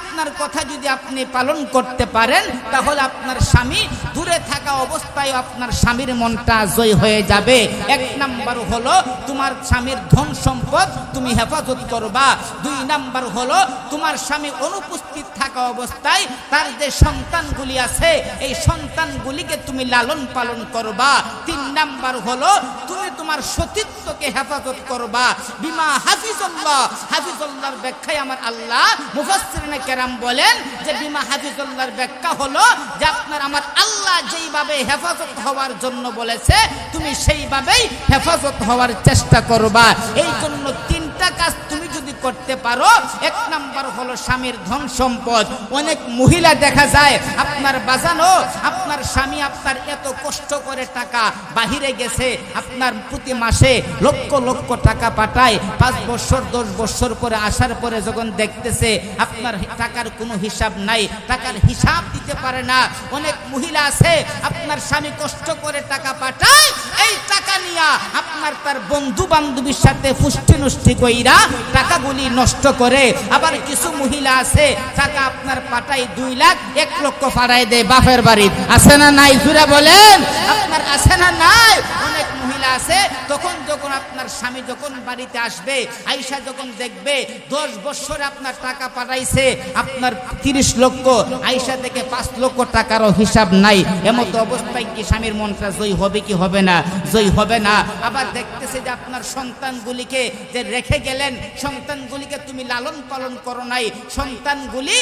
আপনার কথা যদি আপনি পালন করতে পারেন তাহলে আপনার স্বামী দূরে থাকা অবস্থায় আপনার স্বামীর মনটা জয় হয়ে যাবে। এক নাম্বার হলো তোমার স্বামীর ধন সম্পদ তুমি হেফাজত করবা। দুই নাম্বার হলো তোমার স্বামী অনুপস্থিত থাকা অবস্থায় তার যে সন্তানগুলি আছে এই সন্তানগুলিকে তুমি লালন পালন করবা। তিন নাম্বার হলো তুমি তোমার সতীত্বকে হেফাজত করবা। বিমা হাফিজুল্লাহ, হাফিজুল্লাহর ব্যাখ্যায় আমার আল্লাহ মুফাসসিরিনে কেরাম বলেন যে বিমা হাফিজুল্লাহর ব্যাখ্যা হলো যে আপনার আমার আল্লাহ যেইভাবে হেফাজত হওয়ার জন্য বলেছে তুমি সেইভাবেই হেফাজত হওয়ার চেষ্টা করবা। এই জন্য তিনটা কাজ তুমি যদি করতে পারো, এক নাম্বার হলো স্বামীর ধন সম্পদ। অনেক মহিলা দেখা যায় আপনার বাজানো, আপনার স্বামী আপনার এত কষ্ট করে টাকা বাহিরে গেছে, আপনার প্রতি মাসে লক্ষ লক্ষ টাকা পাঠায়, 5 বছর 10 বছর পরে আসার পরে যখন দেখতেছে আপনার টাকার কোনো হিসাব নাই, টাকার হিসাব দিতে পারে না। অনেক মহিলা আছে আপনার স্বামী কষ্ট করে টাকা পাঠায়, এই টাকা নিয়ে আপনার তার বন্ধু বান্ধবীর সাথে ফুষ্টি নষ্টি কইরা টাকাগুলি নষ্ট করে। আবার কিছু মহিলা আছে টাকা আপনার পাঠায় 2 লাখ 1 লক্ষ পাঠায় দেয় বাপের বাড়ি। আছে না নাই? জুড়ে বলেন আপনার আছে না নাই? অনেক মহিলা আছে তখন যখন আপনার স্বামী যখন বাড়িতে আসবে আয়েশা যখন দেখবে 10 বছরে আপনার টাকা পাঠাইছে আপনার 30 লক্ষ, আয়েশা থেকে 5 লক্ষ টাকারও হিসাব নাই, এমত অবস্থায় কি স্বামীর মনটা জয় হবে কি হবে না? জয় হবে না। আবার দেখতেছে যে আপনার সন্তানগুলিকে যে রেখে গেলেন, সন্তানগুলিকে তুমি লালন পালন করো নাই, সন্তানগুলি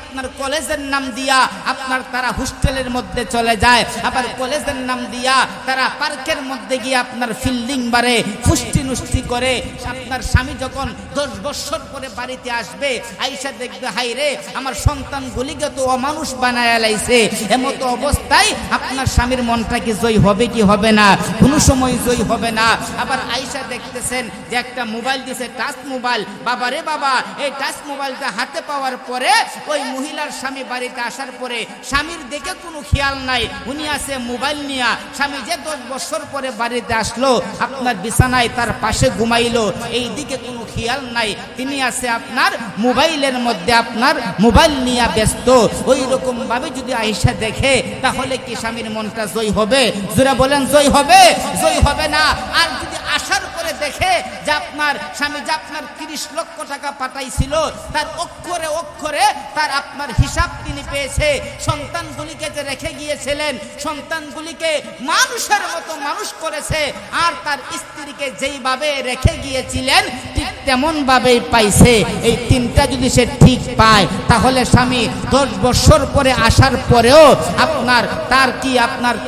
আপনার কলেজের নাম দিয়া আপনার তারা হোস্টেলের মধ্যে চলে যায়, আবার কলেজের নাম দিয়া তারা পার্কের মধ্যে গিয়ে আপনার ফিল্ডিং বারে ফুষ্টি নুষ্টি করে। আপনার স্বামী যখন 10 বছর পরে বাড়িতে আসবে আয়েশা দেখবে হাই রে আমার সন্তানগুলিকে তো অমানুষ বানায় লাইছে, এমতো অবস্থায় আপনার স্বামীর মনটা কি জয় হবে কি হবে না? কোনো সময় জয় হবে না। আবার আয়েশা দেখতেছেন যে একটা মোবাইল দিছে, টাচ মোবাইল, বাবা রে বাবা এই টাচ মোবাইলটা হাতে পাওয়ার পরে ওই মহিলার স্বামী বাড়িতে আসার পরে স্বামীর দেখে কোনো খেয়াল নাই, উনি আছে মোবাইল নিয়া। স্বামী যে 10 বছর পরে বাড়িতে আসলো আপনার বিছানায় তার পাশে ঘুমাইলো, এই দিকে কোনো খেয়াল নাই, তিনি আছে আপনার মোবাইলের মধ্যে আপনার মোবাইল নিয়ে ব্যস্ত। ওই রকম ভাবে যদি আয়েশা দেখে তাহলে কি স্বামীর মনটা জয় হবে? জোরে বলেন জয় হবে? জয় হবে না। আর যদি আসার পরে করে দেখে যে আপনার স্বামী যে আপনার 30 লক্ষ টাকা পাঠাইছিল তার অক্ষরে অক্ষরে তার আপনার হিসাব তিনি পেয়েছে। সন্তানগুলিকে যে রেখে গিয়েছিলেন, সন্তানগুলিকে মানুষের মতো মানুষ করেছে, আর তার স্ত্রীকে যেইভাবে রেখে গিয়েছিলেন ঠিক তেমন ভাবেই পাইছে। এই তিনটা যদি সে ঠিক পায় তাহলে স্বামী 10 বছর পরে আসার পরেও আপনার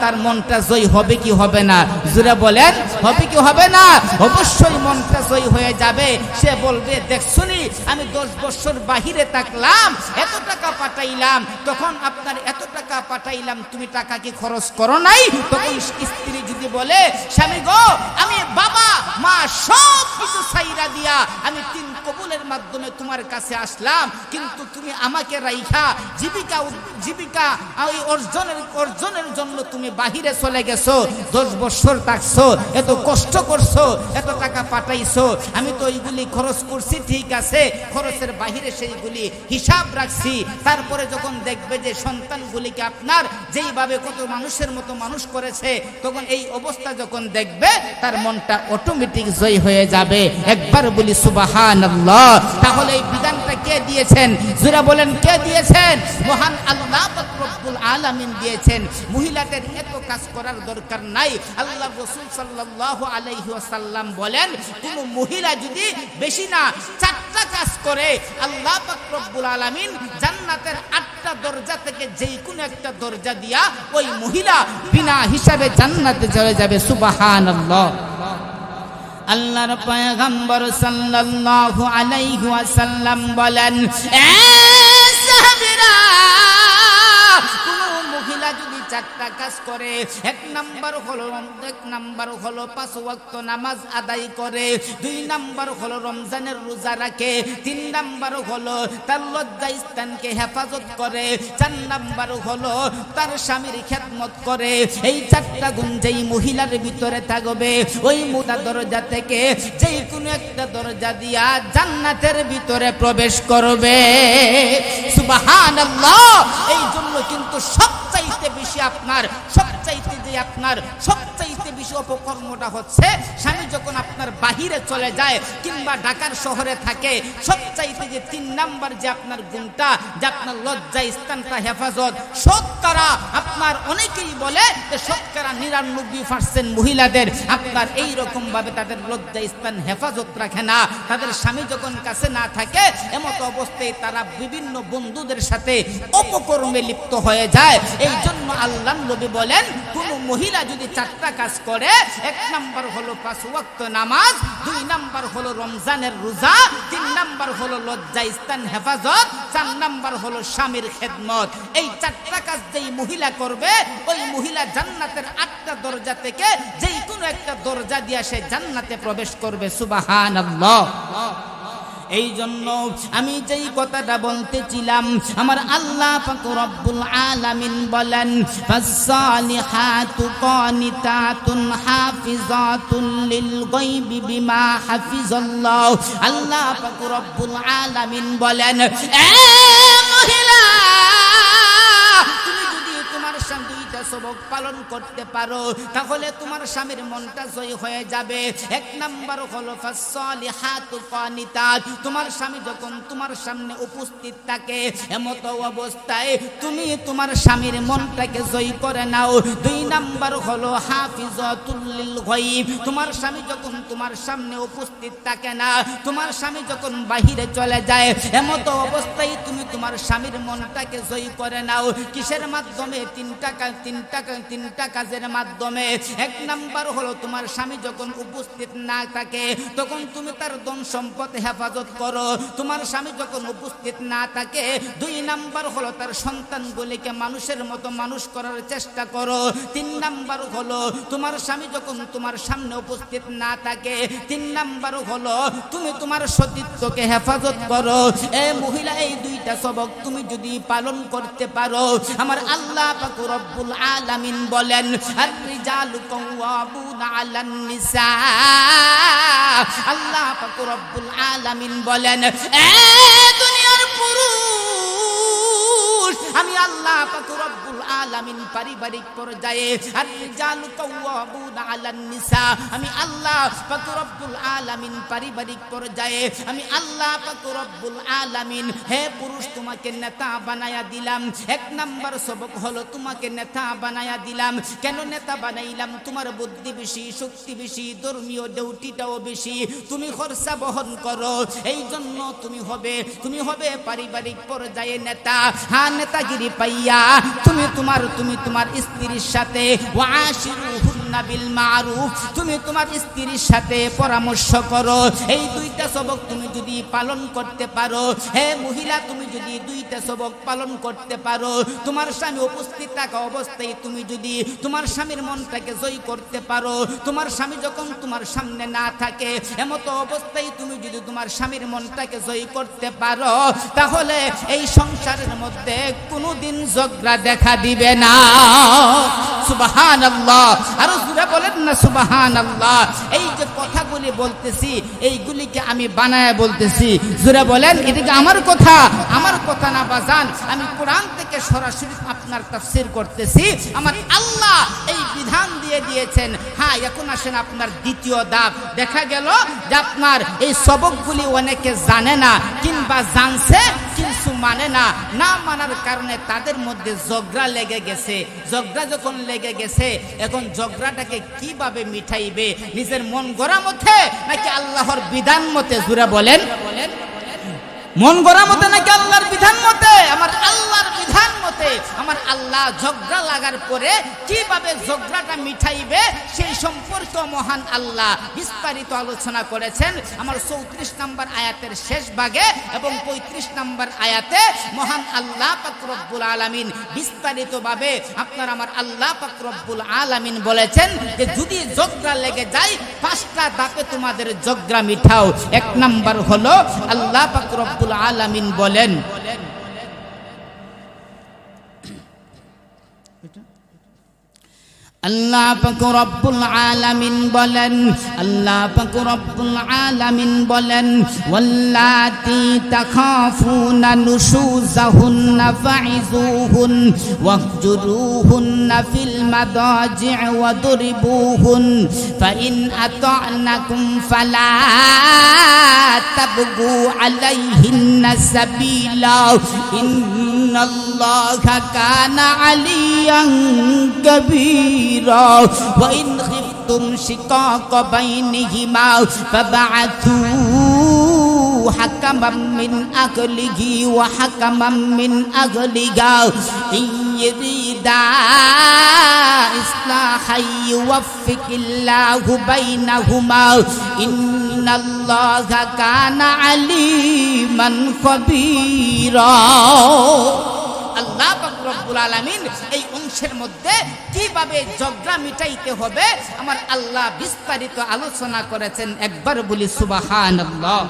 তার মনটা জয় হবে কি হবে না? জোরে বলেন, হবে কি হবে না? অবশ্যই মনটা জয় হয়ে যাবে। সে বলবে, দেখছনি আমি 10 বছর বাহিরে থাকলাম, এত টাকা পাঠাইলাম, তখন আপনার এত টাকা পাঠাইলাম, তুমি টাকা কি খরচ করো নাই? তখন স্ত্রী যদি বলে, স্বামী গো, আমি বাবা মা সব কিছু ছাইরা দিয়া আমি 3 কবুলের মাধ্যমে তোমার কাছে আসলাম, কিন্তু তুমি আমাকে রাইখা জীবিকা অর্জনের জন্য তুমি বাহিরে চলে গেছো, 10 বছর থাকছো, এত কষ্ট করছো, এত টাকা পাঠাইছো, আমি তো এইগুলি খরচ করছি, ঠিক আছে, খরচের বাহিরে সেইগুলি হিসাব রাখছি। তারপরে যখন দেখবে যে সন্তানগুলিকে আপনার যেইভাবে কত মানুষের মতো মানুষ করেছে, তখন এই অবস্থা যখন দেখবে তার মনটা অটোমেটিক জয় হয়ে যাবে। একবার বলি সুবহানাল্লাহ। তাহলে এই বিধানটা কে দিয়েছেন? জোরে বলেন, কে দিয়েছেন? মহান আল্লাহ পাক রব্বুল আলামিন দিয়েছেন। মহিলাদের এত কাজ করার দরকার নাই। আল্লাহ রাসূল সাল্লাল্লাহু আলাইহি ওয়াসাল্লাম বলেন, কোন মহিলা যদি বেশি না 4টা কাজ করে, আল্লাহ পাক রব্বুল আলামিন জান্নাতের 8টা দরজা থেকে যেই কোনো একটা দরজা দিয়া ওই মহিলা বিনা হিসাবে জান্নাতে চলে যাবে। সুবহানাল্লাহ। আল্লাহর পয়গম্বর সাল্লাল্লাহু আলাইহি ওয়াসাল্লাম বলেন, এ সাহাবীরা, কোন মহিলা যদি 4টা কাজ করে, এক নাম্বার হলো 5 ওয়াক্ত নামাজ আদায় করে, 2 নাম্বার হলো রমজানের রোজা রাখে, 3 নাম্বার হলো তার লজ্জা স্থানকে হেফাজত করে, 4 নাম্বার হলো তার স্বামীর খেদমত করে। এই 4টা গুণ যেই মহিলার ভিতরে থাকবে, ওই মুদা দরজা থেকে যেই কোনো একটা দরজা দিয়া জান্নাতের ভিতরে প্রবেশ করবে। সুবহানাল্লাহ। এই জন্য কিন্তু সবচাইতে বেশি সবচাইতে বেশি অপকর্মটা হচ্ছে, স্বামী যখন আপনার বাহিরে চলে যায় কিংবা ঢাকার শহরে থাকে, সবচাইতে যে 3 নাম্বার যে আপনার গুণটা, যে আপনার লজ্জা স্থানটা হেফাজত, শতকরা আপনার অনেকেই বলে যে শতকরা 99% মহিলাদের আপনার এই রকম ভাবে তাদের লজ্জা স্থান হেফাজত রাখে না। তাদের স্বামী যখন কাছে না থাকে, এমত অবস্থায় তারা বিভিন্ন বন্ধুদের সাথে অপকর্মে লিপ্ত হয়ে যায়। এই জন্য আল্লাহর নবী বলেন, কোন মহিলা যদি 4টা কাজ করে, 1 নাম্বার হলো 5 ওয়াক্ত নামাজ, 2 নাম্বার হলো রমজানের রোজা, 3 নাম্বার হলো লজ্জা স্থান হেফাজত, 4 নাম্বার হলো স্বামীর খেদমত। এই 4টা কাজ যেই মহিলা করবে, ওই মহিলা জান্নাতের 8টা দরজা থেকে যেই কোনো একটা দরজা দিয়া সে জান্নাতে প্রবেশ করবে। সুবহানাল্লাহ। এই জন্য আমি যেই কথাটা বলতেছিলাম, আমার আল্লাহ পাক রব্বুল আলামিন বলেন, ফাসসালিহাতু কানিতাতুন হাফিজাতুন লিল গায়বি বিমা হাফিজাল্লাহ। আল্লাহ পাক রব্বুল আলামিন বলেন, এ মহিলা, তুমি যদি তোমার স্বামী 2টা সবক পালন করতে পারো, তাহলে তোমার স্বামীর মনটা জয় হয়ে যাবে। 1 নাম্বার হলো ফাসসালিহাতু কানিতাত, তোমার স্বামী যখন তোমার সামনে উপস্থিত থাকে, এমত অবস্থায় তুমি তোমার স্বামীর মনটাকে জয় করে নাও। 2 নাম্বার হলো হাফিজাতুল লিল গায়ব, তোমার স্বামী যখন তোমার সামনে উপস্থিত থাকে না, তোমার স্বামী যখন বাহিরে চলে যায়, এমত অবস্থায় তুমি তোমার স্বামীর মনটাকে জয় করে নাও। কিসের মাধ্যমে? 3টা কাজের মাধ্যমে। 1 নাম্বার হলো তোমার স্বামী যখন উপস্থিত না থাকে, তখন তুমি তার ধন সম্পদ হেফাজত করো। তোমার স্বামী যখন উপস্থিত না থাকে, 2 নাম্বার হলো তার সন্তানগুলিকে মানুষের মতো মানুষ করার চেষ্টা করো। 3 নাম্বার হলো তোমার স্বামী যখন তোমার সামনে উপস্থিত না থাকে, 3 নাম্বার হলো তুমি তোমার সতীত্বকে হেফাজত করো। এ মহিলা, এই 2টা সবক তুমি যদি পালন করতে পারো, আমার আল্লাহ পাক রব্বুল আলামিন বলেন, আর-রিজালু কাওয়ামুনা আলান নিসা। আল্লাহ পাক রব্বুল আলামিন বলেন, এ দুনিয়ার পুরুষ, আমি আল্লাহ পাক রব্বুল আলামিন পারিবারিক পর্যায়ে আর রিজালু কাওয়ামুনা আলান নিসা, আমি আল্লাহ পাক রব্বুল আলামিন পারিবারিক পর্যায়ে আমি আল্লাহ পাক রব্বুল আলামিন হে পুরুষ তোমাকে নেতা বানায়া দিলাম। এক নাম্বার সবক হলো তোমাকে নেতা বানায়া দিলাম। কেন নেতা বানাইলাম? তোমার বুদ্ধি বেশি, শক্তি বেশি, ধর্মীয় ডিউটিটাও বেশি, তুমি খরচা বহন করো, এই জন্য তুমি হবে পারিবারিক পর্যায়ে নেতা। হ্যাঁ, নেতাগিরি পাইয়া তুমি তোমার স্ত্রীর সাথে ওয়াশিরুহুন্না বিল মারুফ, তুমি তোমার স্ত্রীর সাথে পরামর্শ করো। এই দুইটা সবক তুমি যদি পালন করতে পারো, হে মহিলা তুমি যদি দুইটা সবক পালন করতে পারো, তোমার স্বামী উপস্থিত থাকা অবস্থায় তুমি যদি তোমার স্বামীর মনটাকে জয় করতে পারো, তোমার স্বামী যখন তোমার সামনে না থাকে এমতো অবস্থায় তুমি যদি তোমার স্বামীর মনটাকে জয় করতে পারো, তাহলে এই সংসারের মধ্যে কোনোদিন ঝগড়া দেখা দিবে না। সুবহানাল্লাহ, আরো জোরে বলেন না সুবহানাল্লাহ। এই যে কথাগুলি বলতেছি এইগুলিকে আমি বানায় বলতেছি, জোরে বলেন এটা কি আমার কথা? আমার কথা না বাজান, আমি কোরআন থেকে সরাসরি আপনার তাফসীর করতেছি। আমার আল্লাহ এই বিধান দিয়ে দিয়েছেন। হ্যাঁ, এখন আসেন আপনার দ্বিতীয় ধাপ। দেখা গেল যে আপনার এই সবকগুলি অনেকে জানে না, কিংবা জানছে কিন্তু মানে না, না মানার কারণে তাদের মধ্যে ঝগড়া লেগে গেছে। ঝগড়া যখন লেগে গেছে, এখন ঝগড়াটাকে কিভাবে মিটাইবে? নিজের মন গড়া মতে নাকি আল্লাহর বিধান মতে? জুড়ে বলেন, মন গড়া মতে নাকি আল্লাহর বিধান মতে? আমার আল্লাহর বিধান মতে। আমার আল্লাহ ঝগড়া লাগার পরে কিভাবে ঝগড়াটা মিটাইবে সেই সম্পর্কে মহান আল্লাহ বিস্তারিত আলোচনা করেছেন আমার 34 নম্বর আয়াতের শেষ ভাগে এবং 35 নম্বর আয়াতে মহান আল্লাহ পাক রব্বুল আলামিন বিস্তারিতভাবে আপনার আমার আল্লাহ পাক রব্বুল আলামিন বলেছেন যে যদি ঝগড়া লেগে যায় 5টা ধাপে তোমাদের ঝগড়া মিটাও। 1 নাম্বার হলো আল্লাহ পাক রব্বুল আলামিন বলেন, আল্লাহ পাক রব্বুল আলামিন বলেন, আল্লাহ পাক রব্বুল আলামিন বলেন, ওয়াল্লাতি তাখাফুনা নুশুজাহুন্না ফাইজুহুন ওয়াহজুরুহুন্না ফিল মাদাজি' ওয়াদরিবুহুন ফাইন আতা'নাকুম ফালা তাবগু আলাইহিন্না সাবিলা ইন্নাল্লাহা কানা আলিয়ান কাবীরা وإن خفتم شقاق بينهما فبعثوا حكما من أهله وحكما من أهلها إن يريدا إصلاحا يوفق الله بينهما إن الله كان عليما خبيرا। আল্লাহ পাক রব্বুল আলামিন এই অংশের মধ্যে কিভাবে ঝগড়া মিটাইতে হবে আমার আল্লাহ বিস্তারিত আলোচনা করেছেন। একবার বলি সুবহানাল্লাহ।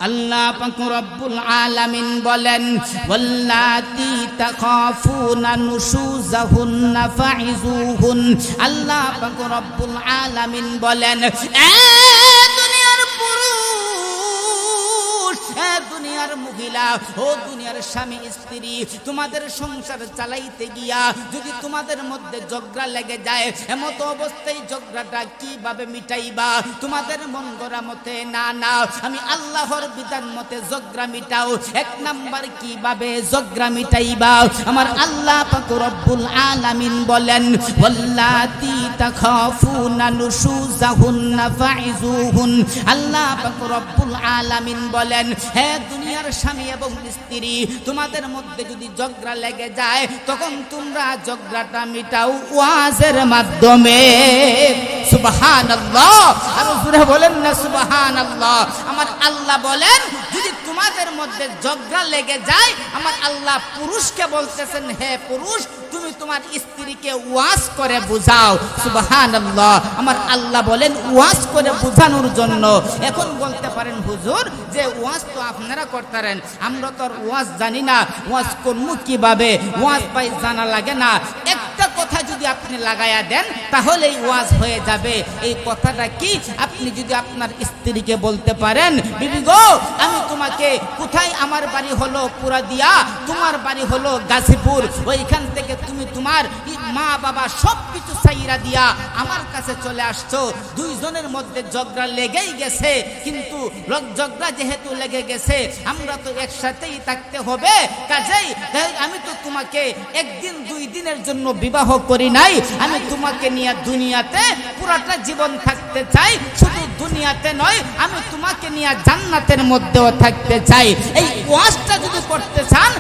আল্লাহ পাক রব্বুল আলামিন বলেন, ওয়াল্লাতি তাখাফুনা নুশুজাহুন্না ফাইজুহুন। আল্লাহ পাক রব্বুল আলামিন বলেন, দুনিয়ার পুরুষ, দুনিয়ার মহিলা ও দুনিয়ার স্বামী স্ত্রী, তোমাদের সংসার চালাইতে গিয়া যদি তোমাদের মধ্যে ঝগড়া লেগে যায়, এমত অবস্থায় ঝগড়াটা কিভাবে মিটাইবা? তোমাদের মন গড়া মতে না, না আমি আল্লাহর বিধান মতে ঝগড়া মিটাও। 1 নাম্বার কিভাবে ঝগড়া মিটাইবা? আমার আল্লাহ পাক রব্বুল আলামিন বলেন, ওয়াল্লাতি তাখাফুনা নুশুজাহুন্না ফাইজুহুন। আল্লাহ পাক রব্বুল আলামিন বলেন, হে দুনিয়ার স্বামী এবং স্ত্রী, তোমাদের মধ্যে যদি ঝগড়া লেগে যায় তখন তোমরা ঝগড়াটা মিটাও ওয়াজের মাধ্যমে। সুবহানাল্লাহ, আর জোরে বলেন না সুবহানাল্লাহ। আমার আল্লাহ বলেন যদি তোমাদের মধ্যে ঝগড়া লেগে যায়, আমার আল্লাহ পুরুষকে বলতেছেন, হে পুরুষ তুমি তোমার স্ত্রীকে ওয়াজ করে বুঝাও। সুবহানাল্লাহ। আমার আল্লাহ বলেন ওয়াজ করে বুঝানোর জন্য। এখন বলতে পারেন হুজুর যে ওয়াজ তো আপনারা করতেন, আমরা তো ওয়াজ জানি না, ওয়াজ করবো কিভাবে? ওয়াজ পাই জানা লাগে না। একটা কথা যদি যদি আপনি লাগায়া দেন তাহলেই ওয়াজ হয়ে যাবে। এই কথাটা কি আপনি যদি আপনার স্ত্রীকে বলতে পারেন, বিবি গো আমি তোমাকে কোথায়, আমার বাড়ি হলো পুরাদিয়া, তোমার বাড়ি হলো গাজীপুর, ওইখান থেকে তুমি তোমার মা বাবা সব কিছু ছাইরা দিয়া আমার কাছে চলে আসছো, দুইজনের মধ্যে ঝগড়া লেগেই গেছে, কিন্তু ঝগড়া যেহেতু লেগে গেছে আমরা তো একসাথেই থাকতে হবে, কাজেই আমি তো তোমাকে একদিন দুই দিনের জন্য বিবাহ করি নাই, আমি তোমাকে নিয়ে দুনিয়াতে পুরাটা জীবন থাকতে চাই, শুধু দুনিয়াতে নয় আমি তোমাকে নিয়ে জান্নাতের মধ্যেও থাকতে চাই। এই ওয়াজটা যদি করতে চান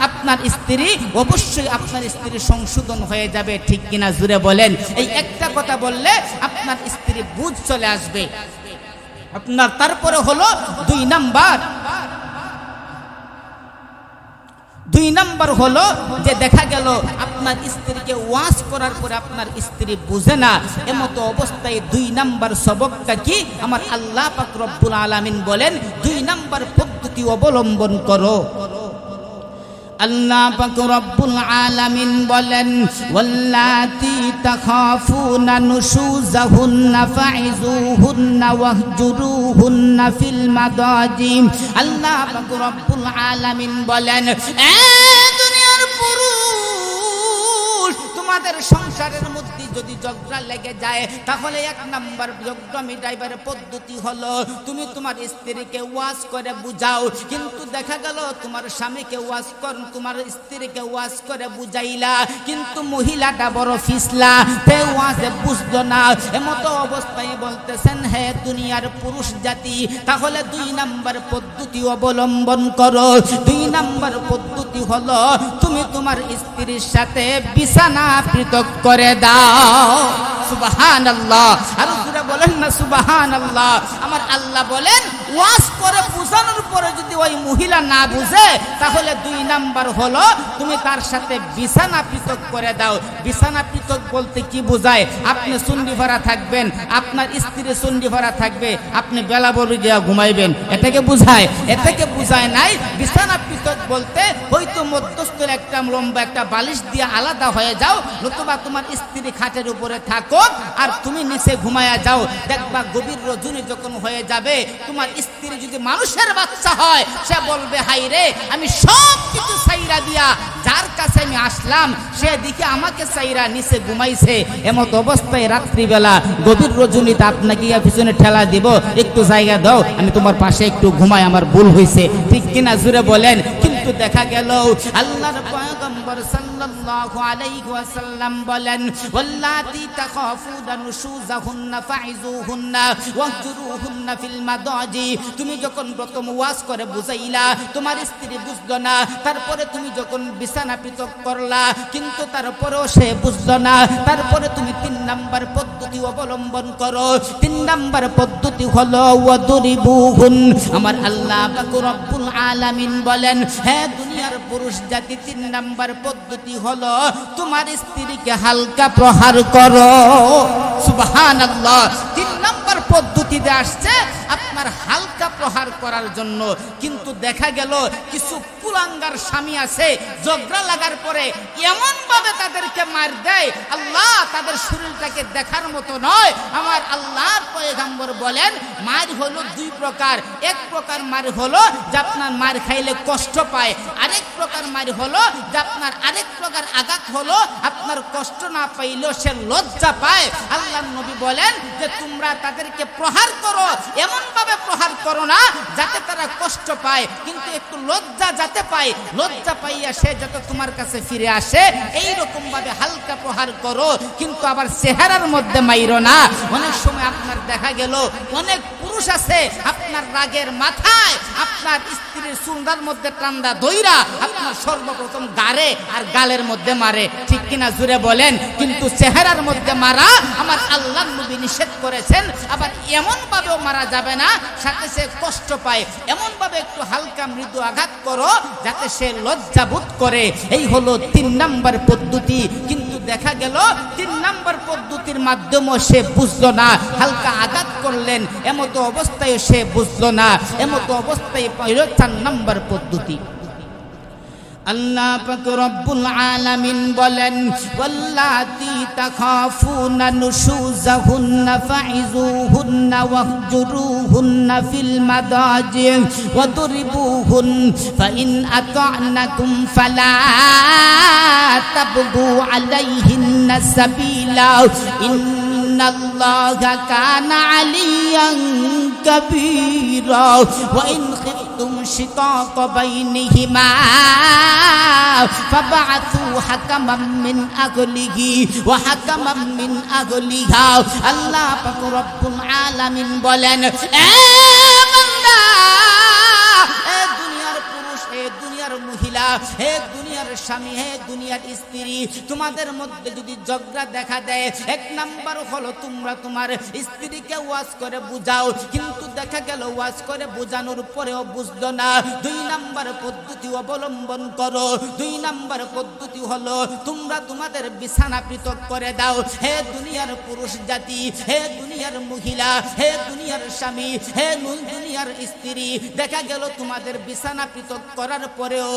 আপনার স্ত্রী, অবশ্যই আপনার স্ত্রী সংশোধন হয়ে যাবে, ঠিক কিনা জুড়ে বলেন। এই একটা কথা বললে আপনার স্ত্রী বুঝ চলে আসবে আপনার। তারপরে হলো দুই নাম্বার হলো যে দেখা গেল আপনার স্ত্রীকে ওয়াজ করার পরে আপনার স্ত্রী বুঝে না, এমতো অবস্থায় দুই নাম্বার সবকটা কি আমার আল্লাহ পাক রব্বুল আলামিন বলেন 2 নাম্বার পদ্ধতি অবলম্বন করো। আল্লাহ পাক রব্বুল আলামিন বলেন ওয়াল্লাতি তাখাফুনা নুশুজাহুন্না ফাইজুহুন্না ওয়াহজুরুহুন্না ফিল মাদাজি। আল্লাহ পাক রব্বুল আলামিন বলেন এ দুনিয়ার পুরুষ, তোমাদের সংসারের মধ্যে যদি ঝগড়া লেগে যায় তাহলে 1 নাম্বার ঝগড়া মিটাইবার পদ্ধতি হলো তুমি তোমার স্ত্রীকে ওয়াজ করে বুঝাও। কিন্তু দেখা গেল তোমার স্বামীকে ওয়াজ কর, তোমার স্ত্রীকে ওয়াজ করে বুঝাইলা, কিন্তু মহিলাটা বড় ফিসলা, সে ওয়াজে বুঝলো না, এমতো অবস্থায় বলতেছেন হে দুনিয়ার পুরুষ জাতি, তাহলে 2 নাম্বার পদ্ধতি অবলম্বন করো। 2 নাম্বার পদ্ধতি হলো তুমি তোমার স্ত্রীর সাথে বিছানা পৃথক করে দাও। সুবহানাল্লাহ, আর সুরা বলেন না সুবহানাল্লাহ। আমার আল্লাহ বলেন ওয়াজ করে বুঝানোর পরে যদি ওই মহিলা না বুঝে তাহলে 2 নাম্বার হলো তুমি তার সাথে বিছানা পৃথক করে দাও। বিছানা পৃথক বলতে কি বোঝায়? আপনি চুন্ডি ভরা থাকবেন, আপনার স্ত্রী চুন্ডি ভরা থাকবে, আপনি বেলা বলে দিয়া ঘুমাইবেন, এটাকে বোঝায়? এটাকে বোঝায় নাই। বিছানা পৃথক বলতে হয়তো মধ্যস্থের একটা লম্বা একটা বালিশ দিয়ে আলাদা হয়ে যাও, নতুবা তোমার স্ত্রী খাটের উপরে থাকো আর তুমি নিচে ঘুমায়া যাও। দেখবা গভীর রজনী যখন হয়ে যাবে, তোমার স্ত্রী যদি মানুষের বাচ্চা হয় সে বলবে হাই রে, আমি সব কিছু ছাইরা দিয়া যার কাছে আমি আসলাম সে দিকে আমাকে চাইরা নিচে ঘুমাইছে। এমত অবস্থায় রাত্রিবেলা গভীর রজনীতে আপনাকে পিছনে ঠেলা দিব, একটু জায়গা দাও, আমি তোমার পাশে একটু ঘুমাই, আমার ভুল হয়েছে, ঠিক কিনা জুড়ে বলেন। কিন্তু দেখা গেল আল্লাহর পয়গম্বর সাল্লাল্লাহু আলাইহি ওয়াসাল্লাম বলেন ওয়াল্লাতি তাখাফুনা নুশুজাহুন্না ফাইজুহুন্না ওয়াহজুরুহুন্না ফিল মাদাজি। তুমি যখন প্রথম ওয়াজ করে বুঝাইলা, তোমার স্ত্রী বুঝলো না, তারপরে তুমি যখন বিছানা পৃথক করলা কিন্তু তারপরেও সে বুঝলো না, তারপরে তুমি 3 নাম্বার পদ্ধতি অবলম্বন করো। 3 নাম্বার পদ্ধতি হলো ওয়াদরিবুহুন। আমার আল্লাহ পাক রব্বুল আলামিন বলেন হে দুনিয়ার পুরুষ জাতি, 3 নাম্বার পদ্ধতি হলো তোমার স্ত্রীকে হালকা প্রহার করো। সুবহানাল্লাহ, 3 নাম্বার পদ্ধতিতে আসছে আপনার হালকা প্রহার করার জন্য। কিন্তু দেখা গেল কিছু কুলাঙ্গার স্বামী আছে, ঝগড়া লাগার পরে এমন ভাবে তাদেরকে মার দেয়, আল্লাহ তাদের শরীরটাকে দেখার মতো নয়। আমার আল্লাহর পয়গম্বর বলেন মার হলো 2 প্রকার। এক প্রকার মার হলো যে আপনার মার খাইলে কষ্ট পায়, আরেক প্রকার মার হলো যে আপনার আরেক প্রকার আঘাত হলো আপনার কষ্ট না পাইলেও সে লজ্জা পায়। আল্লাহর নবী বলেন যে তোমরা তাদেরকে প্রহার করো, এমন ভাবে প্রহার করো না যাতে তারা কষ্ট পায়, কিন্তু একটু লজ্জা যাতে পায়, লজ্জা পাইয়া সে যাতে তোমার কাছে ফিরে আসে, এই রকম ভাবে হালকা প্রহার করো, কিন্তু আবার চেহারার মধ্যে মাইরো না। অনেক সময় আপনার দেখা গেল অনেক পুরুষ আছে আপনার রাগের মাথায় আপনার স্ত্রীর সুন্দর মধ্যে টান্ডা দইরা আপনার সর্বপ্রথম গাড়ে আর গালের মধ্যে মারে, ঠিক কিনা জুড়ে বলেন। কিন্তু চেহারার মধ্যে মারা আমার আল্লাহর নবী নিষেধ করেছেন। আবার এমন ভাবেও মারা যাবে না সাথে সে কষ্ট পায়, এমন ভাবে একটু হালকা মৃদু আঘাত করো যাতে সে লজ্জা বোধ করে। এই হলো 3 নাম্বার পদ্ধতি। কিন্তু দেখা গেল 3 নাম্বার পদ্ধতির মাধ্যমে সে বুঝলো না, হালকা আঘাত করলেন, এমতো অবস্থায় সে বুঝলো না, এমতো অবস্থায় পাইল 4 নাম্বার পদ্ধতি। আল্লাহ পাক রব্বুল আলামিন বলেন ওয়াল্লাতী তাখাফুনা নুশুযাহুন্না ফাইযুহুন্না ওয়াহজুরুহুন্না ফিল মাদাজি ওয়াদরিবুহুন ফাইন আতা'নাকুম ফালা তাবগু আলাইহিন্না সাবিলা ইন্নাল্লাহা কানা আলিয়ান কাবীরা ওয়া ইন খিফতুম শিকাকা বাইনিহিমা فبعثوا حكما من أهله وحكما من أهلها الله পাক রব্বুল আলামিন বলেন এ বান্দা এ দুনিয়ার পুরুষ হে দুনিয়ার মহিলা হে দুনিয়ার স্বামী হে দুনিয়ার স্ত্রী তোমাদের মধ্যে যদি ঝগড়া দেখা দেয় এক নাম্বার হলো তোমরা তোমার স্ত্রীকে ওয়াজ করে বুঝাও কিন্তু দেখা গেল ওয়াজ করে বোঝানোর পরেও বুঝলো না দুই নাম্বার পদ্ধতি অবলম্বন করো দুই নাম্বার পদ্ধতি হলো তোমরা তোমাদের বিছানা পৃথক করে দাও হে দুনিয়ার পুরুষ জাতি হে দুনিয়ার মহিলা হে দুনিয়ার স্বামী হে দুনিয়ার স্ত্রী দেখা গেল তোমাদের বিছানা পৃথক করার পরেও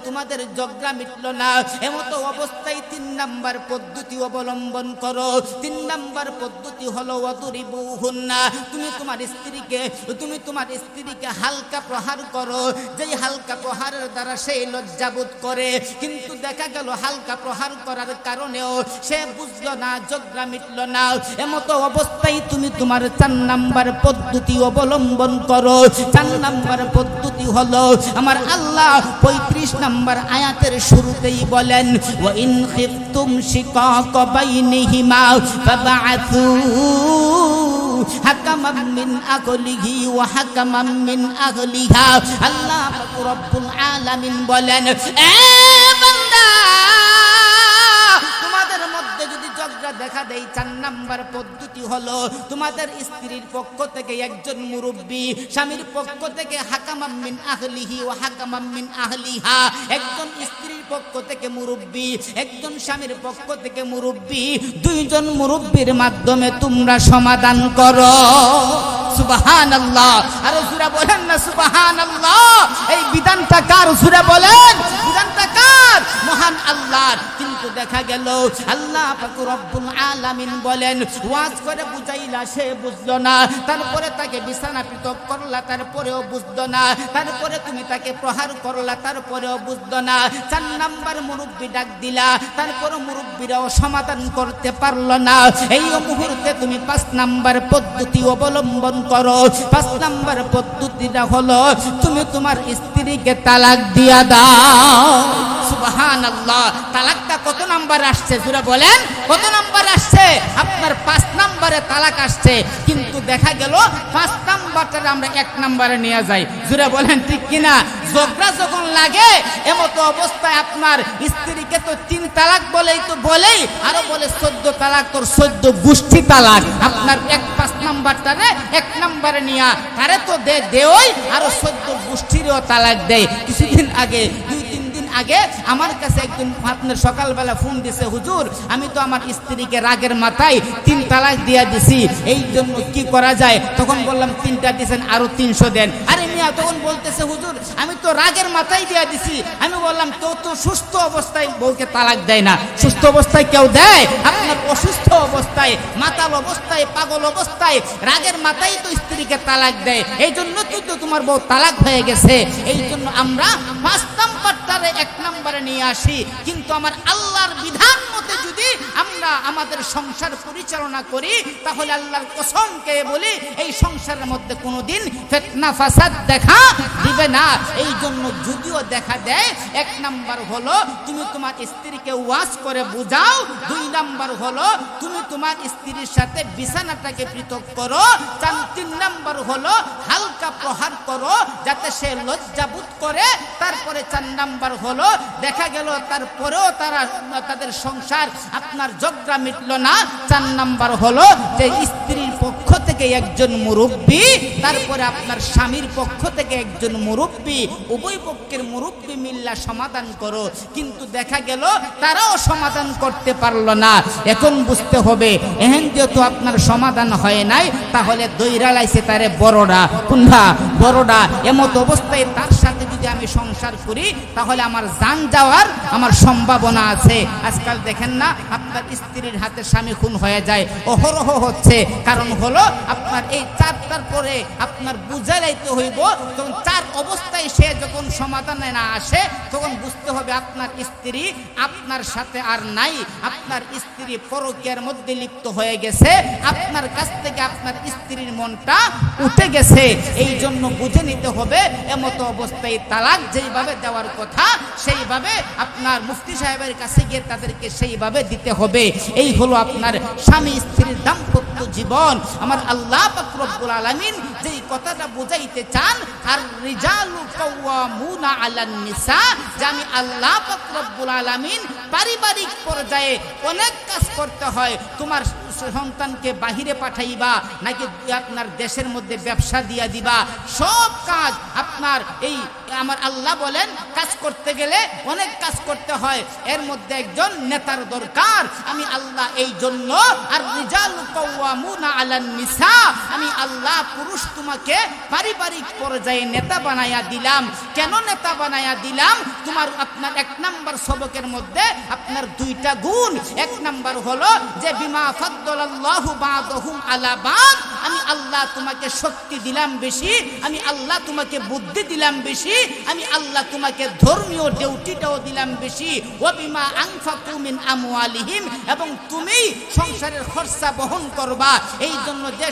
তোমাদের ঝগড়া মিটলো না এমতো অবস্থায় তিন নাম্বার পদ্ধতি অবলম্বন করো তিন নাম্বার পদ্ধতি হলো ওয়াদরিবুহুন্না তুমি তোমার স্ত্রীকে হালকা প্রহার করো যেই হালকা প্রহারের দ্বারা সে লজ্জাবোধ করে কিন্তু দেখা গেল হালকা প্রহার করার কারণেও সে বুঝলো না ঝগড়া মিটলো না এমতো অবস্থায় তুমি তোমার চার নাম্বার পদ্ধতি অবলম্বন করো চার নাম্বার পদ্ধতি হলো আমার আল্লাহ 35 নম্বর আয়াতের শুরুতেই বলেন ওয়া ইন খিফতুম শিকাকা বাইনিহিমা ফাবআথু হাকামান মিন আহলিহি ওয়া হাকামান মিন আহলিহা আল্লাহ পাক রব্বুল আলামিন বলেন এ বান্দা তোমাদের মধ্যে যদি ঝগড়া দেখা দেয় চার নাম্বার পদ্ধতি হলো তোমাদের স্ত্রীর পক্ষ থেকে একজন মুরব্বি স্বামীর পক্ষ থেকে হাকামান মিন আহলিহি ওয়া হাকামান মিন আহলিহা একজন স্ত্রীর পক্ষ থেকে মুরব্বি একজন স্বামীর পক্ষ থেকে মুরব্বি দুইজন মুরব্বির মাধ্যমে তোমরা সমাধান করো সুবহানাল্লাহ আর সূরা বলেন না সুবহানাল্লাহ এই বিধানটা কার সূরা বলেন বিধানটা কার মহান আল্লাহর কিন্তু দেখা গেল আল্লাহ পাক রব্বুল আলামিন বলেন ওয়াজ করে বুঝাইলা সে বুঝলো না তারপরে তাকে বিছানা পৃথক করলা তারপরেও বুঝলো না তারপরে তুমি তাকে প্রহার করলা তারপরেও বুঝলো না চার নাম্বার মুরব্বি ডাক দিলা তারপরে মুরব্বিরাও সমাধান করতে পারলো না এই মুহূর্তে তুমি পাঁচ নাম্বার পদ্ধতি অবলম্বন করো পাঁচ নাম্বার পদ্ধতিটা হলো তুমি তোমার স্ত্রীকে তালাক দিয়া দাও সুবহানাল্লাহ তালাকটা কত নাম্বার আসছে জোরে বলেন কত নাম্বার আসছে আপনার 5 নম্বরে তালাক আসছে কিন্তু দেখা গেল 5 নাম্বারটা আমরা 1 নম্বরে নিয়ে যাই জোরে বলেন ঠিক কিনা ঝগড়া যখন লাগে এমতো অবস্থায় আপনার স্ত্রীকে তো 3 তালাক বলেই আরো বলে 14 তালাক তোর 14 গোষ্ঠী তালাক আপনার 5 নাম্বারটারে 1 নম্বরে নিয়া তারে তো দেওই আরো 14 গোষ্ঠীরও তালাক দেয় কিছুদিন আগে আগে আমার কাছে একজন আপনার সকালবেলা ফোন দিছে হুজুর আমি তো আমার স্ত্রীকে রাগের মাথায় 3 তালাক দিয়া দিছি এই জন্য কি করা যায় তখন বললাম 3টা দিবেন আরো 300 দেন আরে মিয়া তখন বলতেছে হুজুর আমি তো রাগের মাথায় দিয়া দিছি আমি বললাম তো সুস্থ অবস্থায় বউকে তালাক দেয় না সুস্থ অবস্থায় কেউ দেয় আপনার অসুস্থ অবস্থায় মাতাল অবস্থায় পাগল অবস্থায় রাগের মাথায় তো স্ত্রীকে তালাক দেয় এই জন্য তো তোমার বউ তালাক হয়ে গেছে এই জন্য আমরা 5 নাম্বারটারে 1 নম্বরে নিয়ে আসি কিন্তু আমার আল্লাহর বিধান মতে যদি আমরা আমাদের সংসার পরিচালনা করি তাহলে আল্লাহর কসম কে বলি এই সংসারের মধ্যে কোনোদিন ফিতনা ফাসাদ দেখা দিবে না এই জন্য যদিও দেখা দেয় 1 নাম্বার হলো তুমি তোমার স্ত্রীকে ওয়াজ করে বুঝাও 2 নাম্বার হলো তুমি তোমার স্ত্রীর সাথে বিছানাটাকে পৃথক করো 3 নাম্বার হলো হালকা প্রহার করো যাতে সে লজ্জাবোধ করে তারপরে 4 নাম্বার হলো দেখা গেল তারপরেও তাদের সংসার আপনার ঝগড়া মিটলো না 4 নাম্বার হলো যে স্ত্রীর পক্ষ থেকে একজন মুরব্বি তারপরে আপনার স্বামীর পক্ষ থেকে একজন মুরব্বি উভয় পক্ষের মুরব্বি মিল্লা সমাধান করো কিন্তু দেখা গেল তারাও সমাধান করতে পারলো না এখন বুঝতে হবে এহেন যেহেতু আপনার সমাধান হয় নাই তাহলে দইরা লাইছে তারে বড়রা কোনটা বড়রা এমত অবস্থায় তার সাথে যদি আমি সংসার করি তাহলে আমার জান যাওয়ার আমার সম্ভাবনা আছে। আজকাল দেখেন না আপনার স্ত্রীর হাতে স্বামী খুন হয়ে যায়, অহরহ হচ্ছে। কারণ হলো আপনার এই 4টার পরে আপনার বুঝাইতে হইব, তখন 4 অবস্থায় সে যখন সমাধানে না আসে তখন বুঝতে হবে আপনার স্ত্রী আপনার সাথে আর নাই, আপনার স্ত্রী পরকীয়ার মধ্যে লিপ্ত হয়ে গেছে, আপনার কাছ থেকে আপনার স্ত্রীর মনটা উঠে গেছে। এই জন্য বুঝে নিতে হবে এমতো অবস্থায় তালাক যেইভাবে দেওয়ার কথা সেইভাবে আপনার মুফতি সাহেবের কাছে গিয়ে তাদেরকে সেইভাবে দিতে হবে। এই হলো আপনার স্বামী স্ত্রীর দাম্পত্য জীবন। আমার আল্লাহ পাক রব্বুল আলামিন যেই কথাটা বুঝাইতে চান, আর রিজালু কাওয়ামুনা আলান নিসা, যে আমি আল্লাহ পাক রব্বুল আলামিন পারিবারিক পর্যায়ে অনেক কাজ করতে হয়। তোমার সন্তানকে বাহিরে পাঠাইবা নাকি আপনার দেশের মধ্যে ব্যবসা দিয়া দিবা, সব কাজ আপনার এই আমার আল্লাহ বলেন কাজ করতে গেলে অনেক কাজ করতে হয়, এর মধ্যে একজন নেতার দরকার। আমি আল্লাহ এই জন্য আর রিজালু কাওয়ামুনা আলান নিসা, আমি আল্লাহ পুরুষ তোমাকে পারিবারিক পর্যায়ে নেতা বানায়া দিলাম। কেন নেতা বানায়া দিলাম? তোমার আপনার 1 নাম্বার সবকের মধ্যে আপনার 2টা গুণ। 1 নাম্বার হলো যে বিমা ফাদ্দালাল্লাহু বা'দাহুম আলা বা'দ, আমি আল্লাহ তোমাকে শক্তি দিলাম বেশি, আমি আল্লাহ তোমাকে বুদ্ধি দিলাম বেশি, আমি আল্লাহ তোমাকে ধর্মীয় ডিউটিটাও দিলাম বেশি। ওয়া বিমা আনফাকু মিন আমওয়ালিহিম, এবং তুমি সংসারের খরচা বহন করবা। এই জন্য যে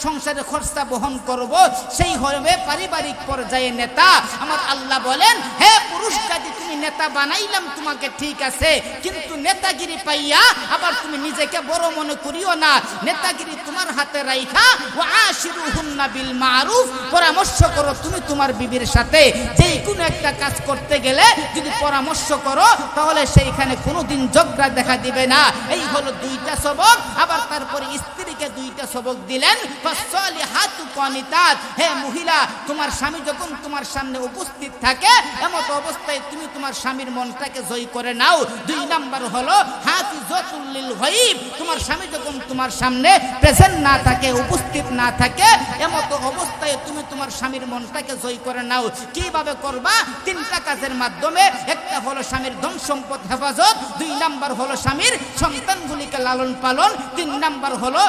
সংসারের খরচা বহন করব সেই হবে পারিবারিক পর্যায়ে নেতা। আমার আল্লাহ বলেন, হে পুরুষ জাতি, তুমি নেতা বানাইলাম তোমাকে, ঠিক আছে, কিন্তু নেতাগিরি পাইয়া আবার তুমি নিজেকে বড় মনে করিও না। নেতাগিরি তোমার হাতে রাইখা ওয়া আশিরুহুন্না বিল মারুফ, পরামর্শ করো তুমি তোমার বিবির সাথে। যেই কোনো একটা কাজ করতে গেলে যদি পরামর্শ করো তাহলে সেইখানে কোনোদিন ঝগড়া দেখা দিবে না। এই হলো 2টা সবক। আবার তারপরে স্ত্রীকে 2টা সবক দিলেন, ফাসসালিহাতু কানিতাত, হে মহিলা, তোমার স্বামী যখন তোমার সামনে উপস্থিত থাকে এমত অবস্থায় তুমি তোমার স্বামীর মনটাকে জয় করে নাও। 2 নাম্বার হলো হাফিজাতুল লিল গায়ব, তোমার স্বামী যখন তোমার সামনে প্রেজেন্ট না থাকে, উপস্থিত না থাকে, এমত অবস্থায় তুমি তোমার স্বামীর মনটাকে জয় করে নাও। কিভাবে করবা? 3টা কাজের মাধ্যমে। একটা হলো স্বামীর ধন সম্পদ হেফাজত, 2 নাম্বার হলো স্বামীর সন্তানগুলিকে লালন পালন, 3 নাম্বার হলো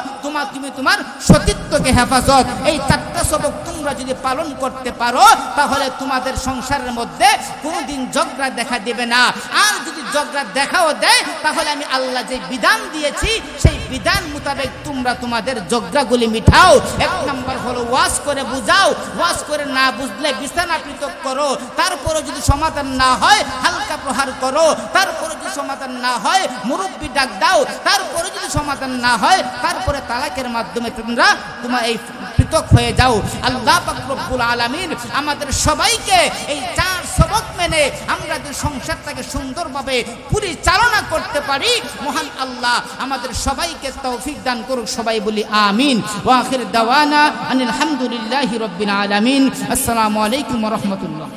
তুমি তোমার সতীত্বকে হেফাজত। এই 4টা সবক তোমরা যদি পালন করতে পারো তাহলে তোমাদের সংসারের মধ্যে কোনোদিন ঝগড়া দেখা দেবে না। আর যদি ঝগড়া দেখাও দেয় তাহলে আমি আল্লাহ যে বিধান দিয়েছি সেই বিধান মোতাবেক তোমরা তোমাদের ঝগড়াগুলি মিটাও। 1 নাম্বার হলো ওয়াজ করে বুঝাও, ওয়াজ করে না বুঝলে বিছানা পৃথক করো, তারপরে যদি সমাধান না হয় হালকা প্রহার করো, তারপরে যদি সমাধান না হয় মুরব্বি ডাক দাও, তারপরে যদি সমাধান না হয় তারপরে তালাকের মাধ্যমে তোমরা তোমার এই পৃথক হয়ে যাও। আল্লাহ পাক রব্বুল আলামিন আমাদের সবাইকে এই 4 সবক মেনে আমরা যে সংসারটাকে সুন্দরভাবে পরিচালনা করতে পারি, মহান আল্লাহ আমাদের সবাইকে তৌফিক দান করুক। সবাই বলি আমিন। ওয়া আখির দাওয়ানা আনিল হামদুলিল্লাহি রাব্বিল আলামিন। আসসালামু আলাইকুম ওয়া রাহমাতুল্লাহ।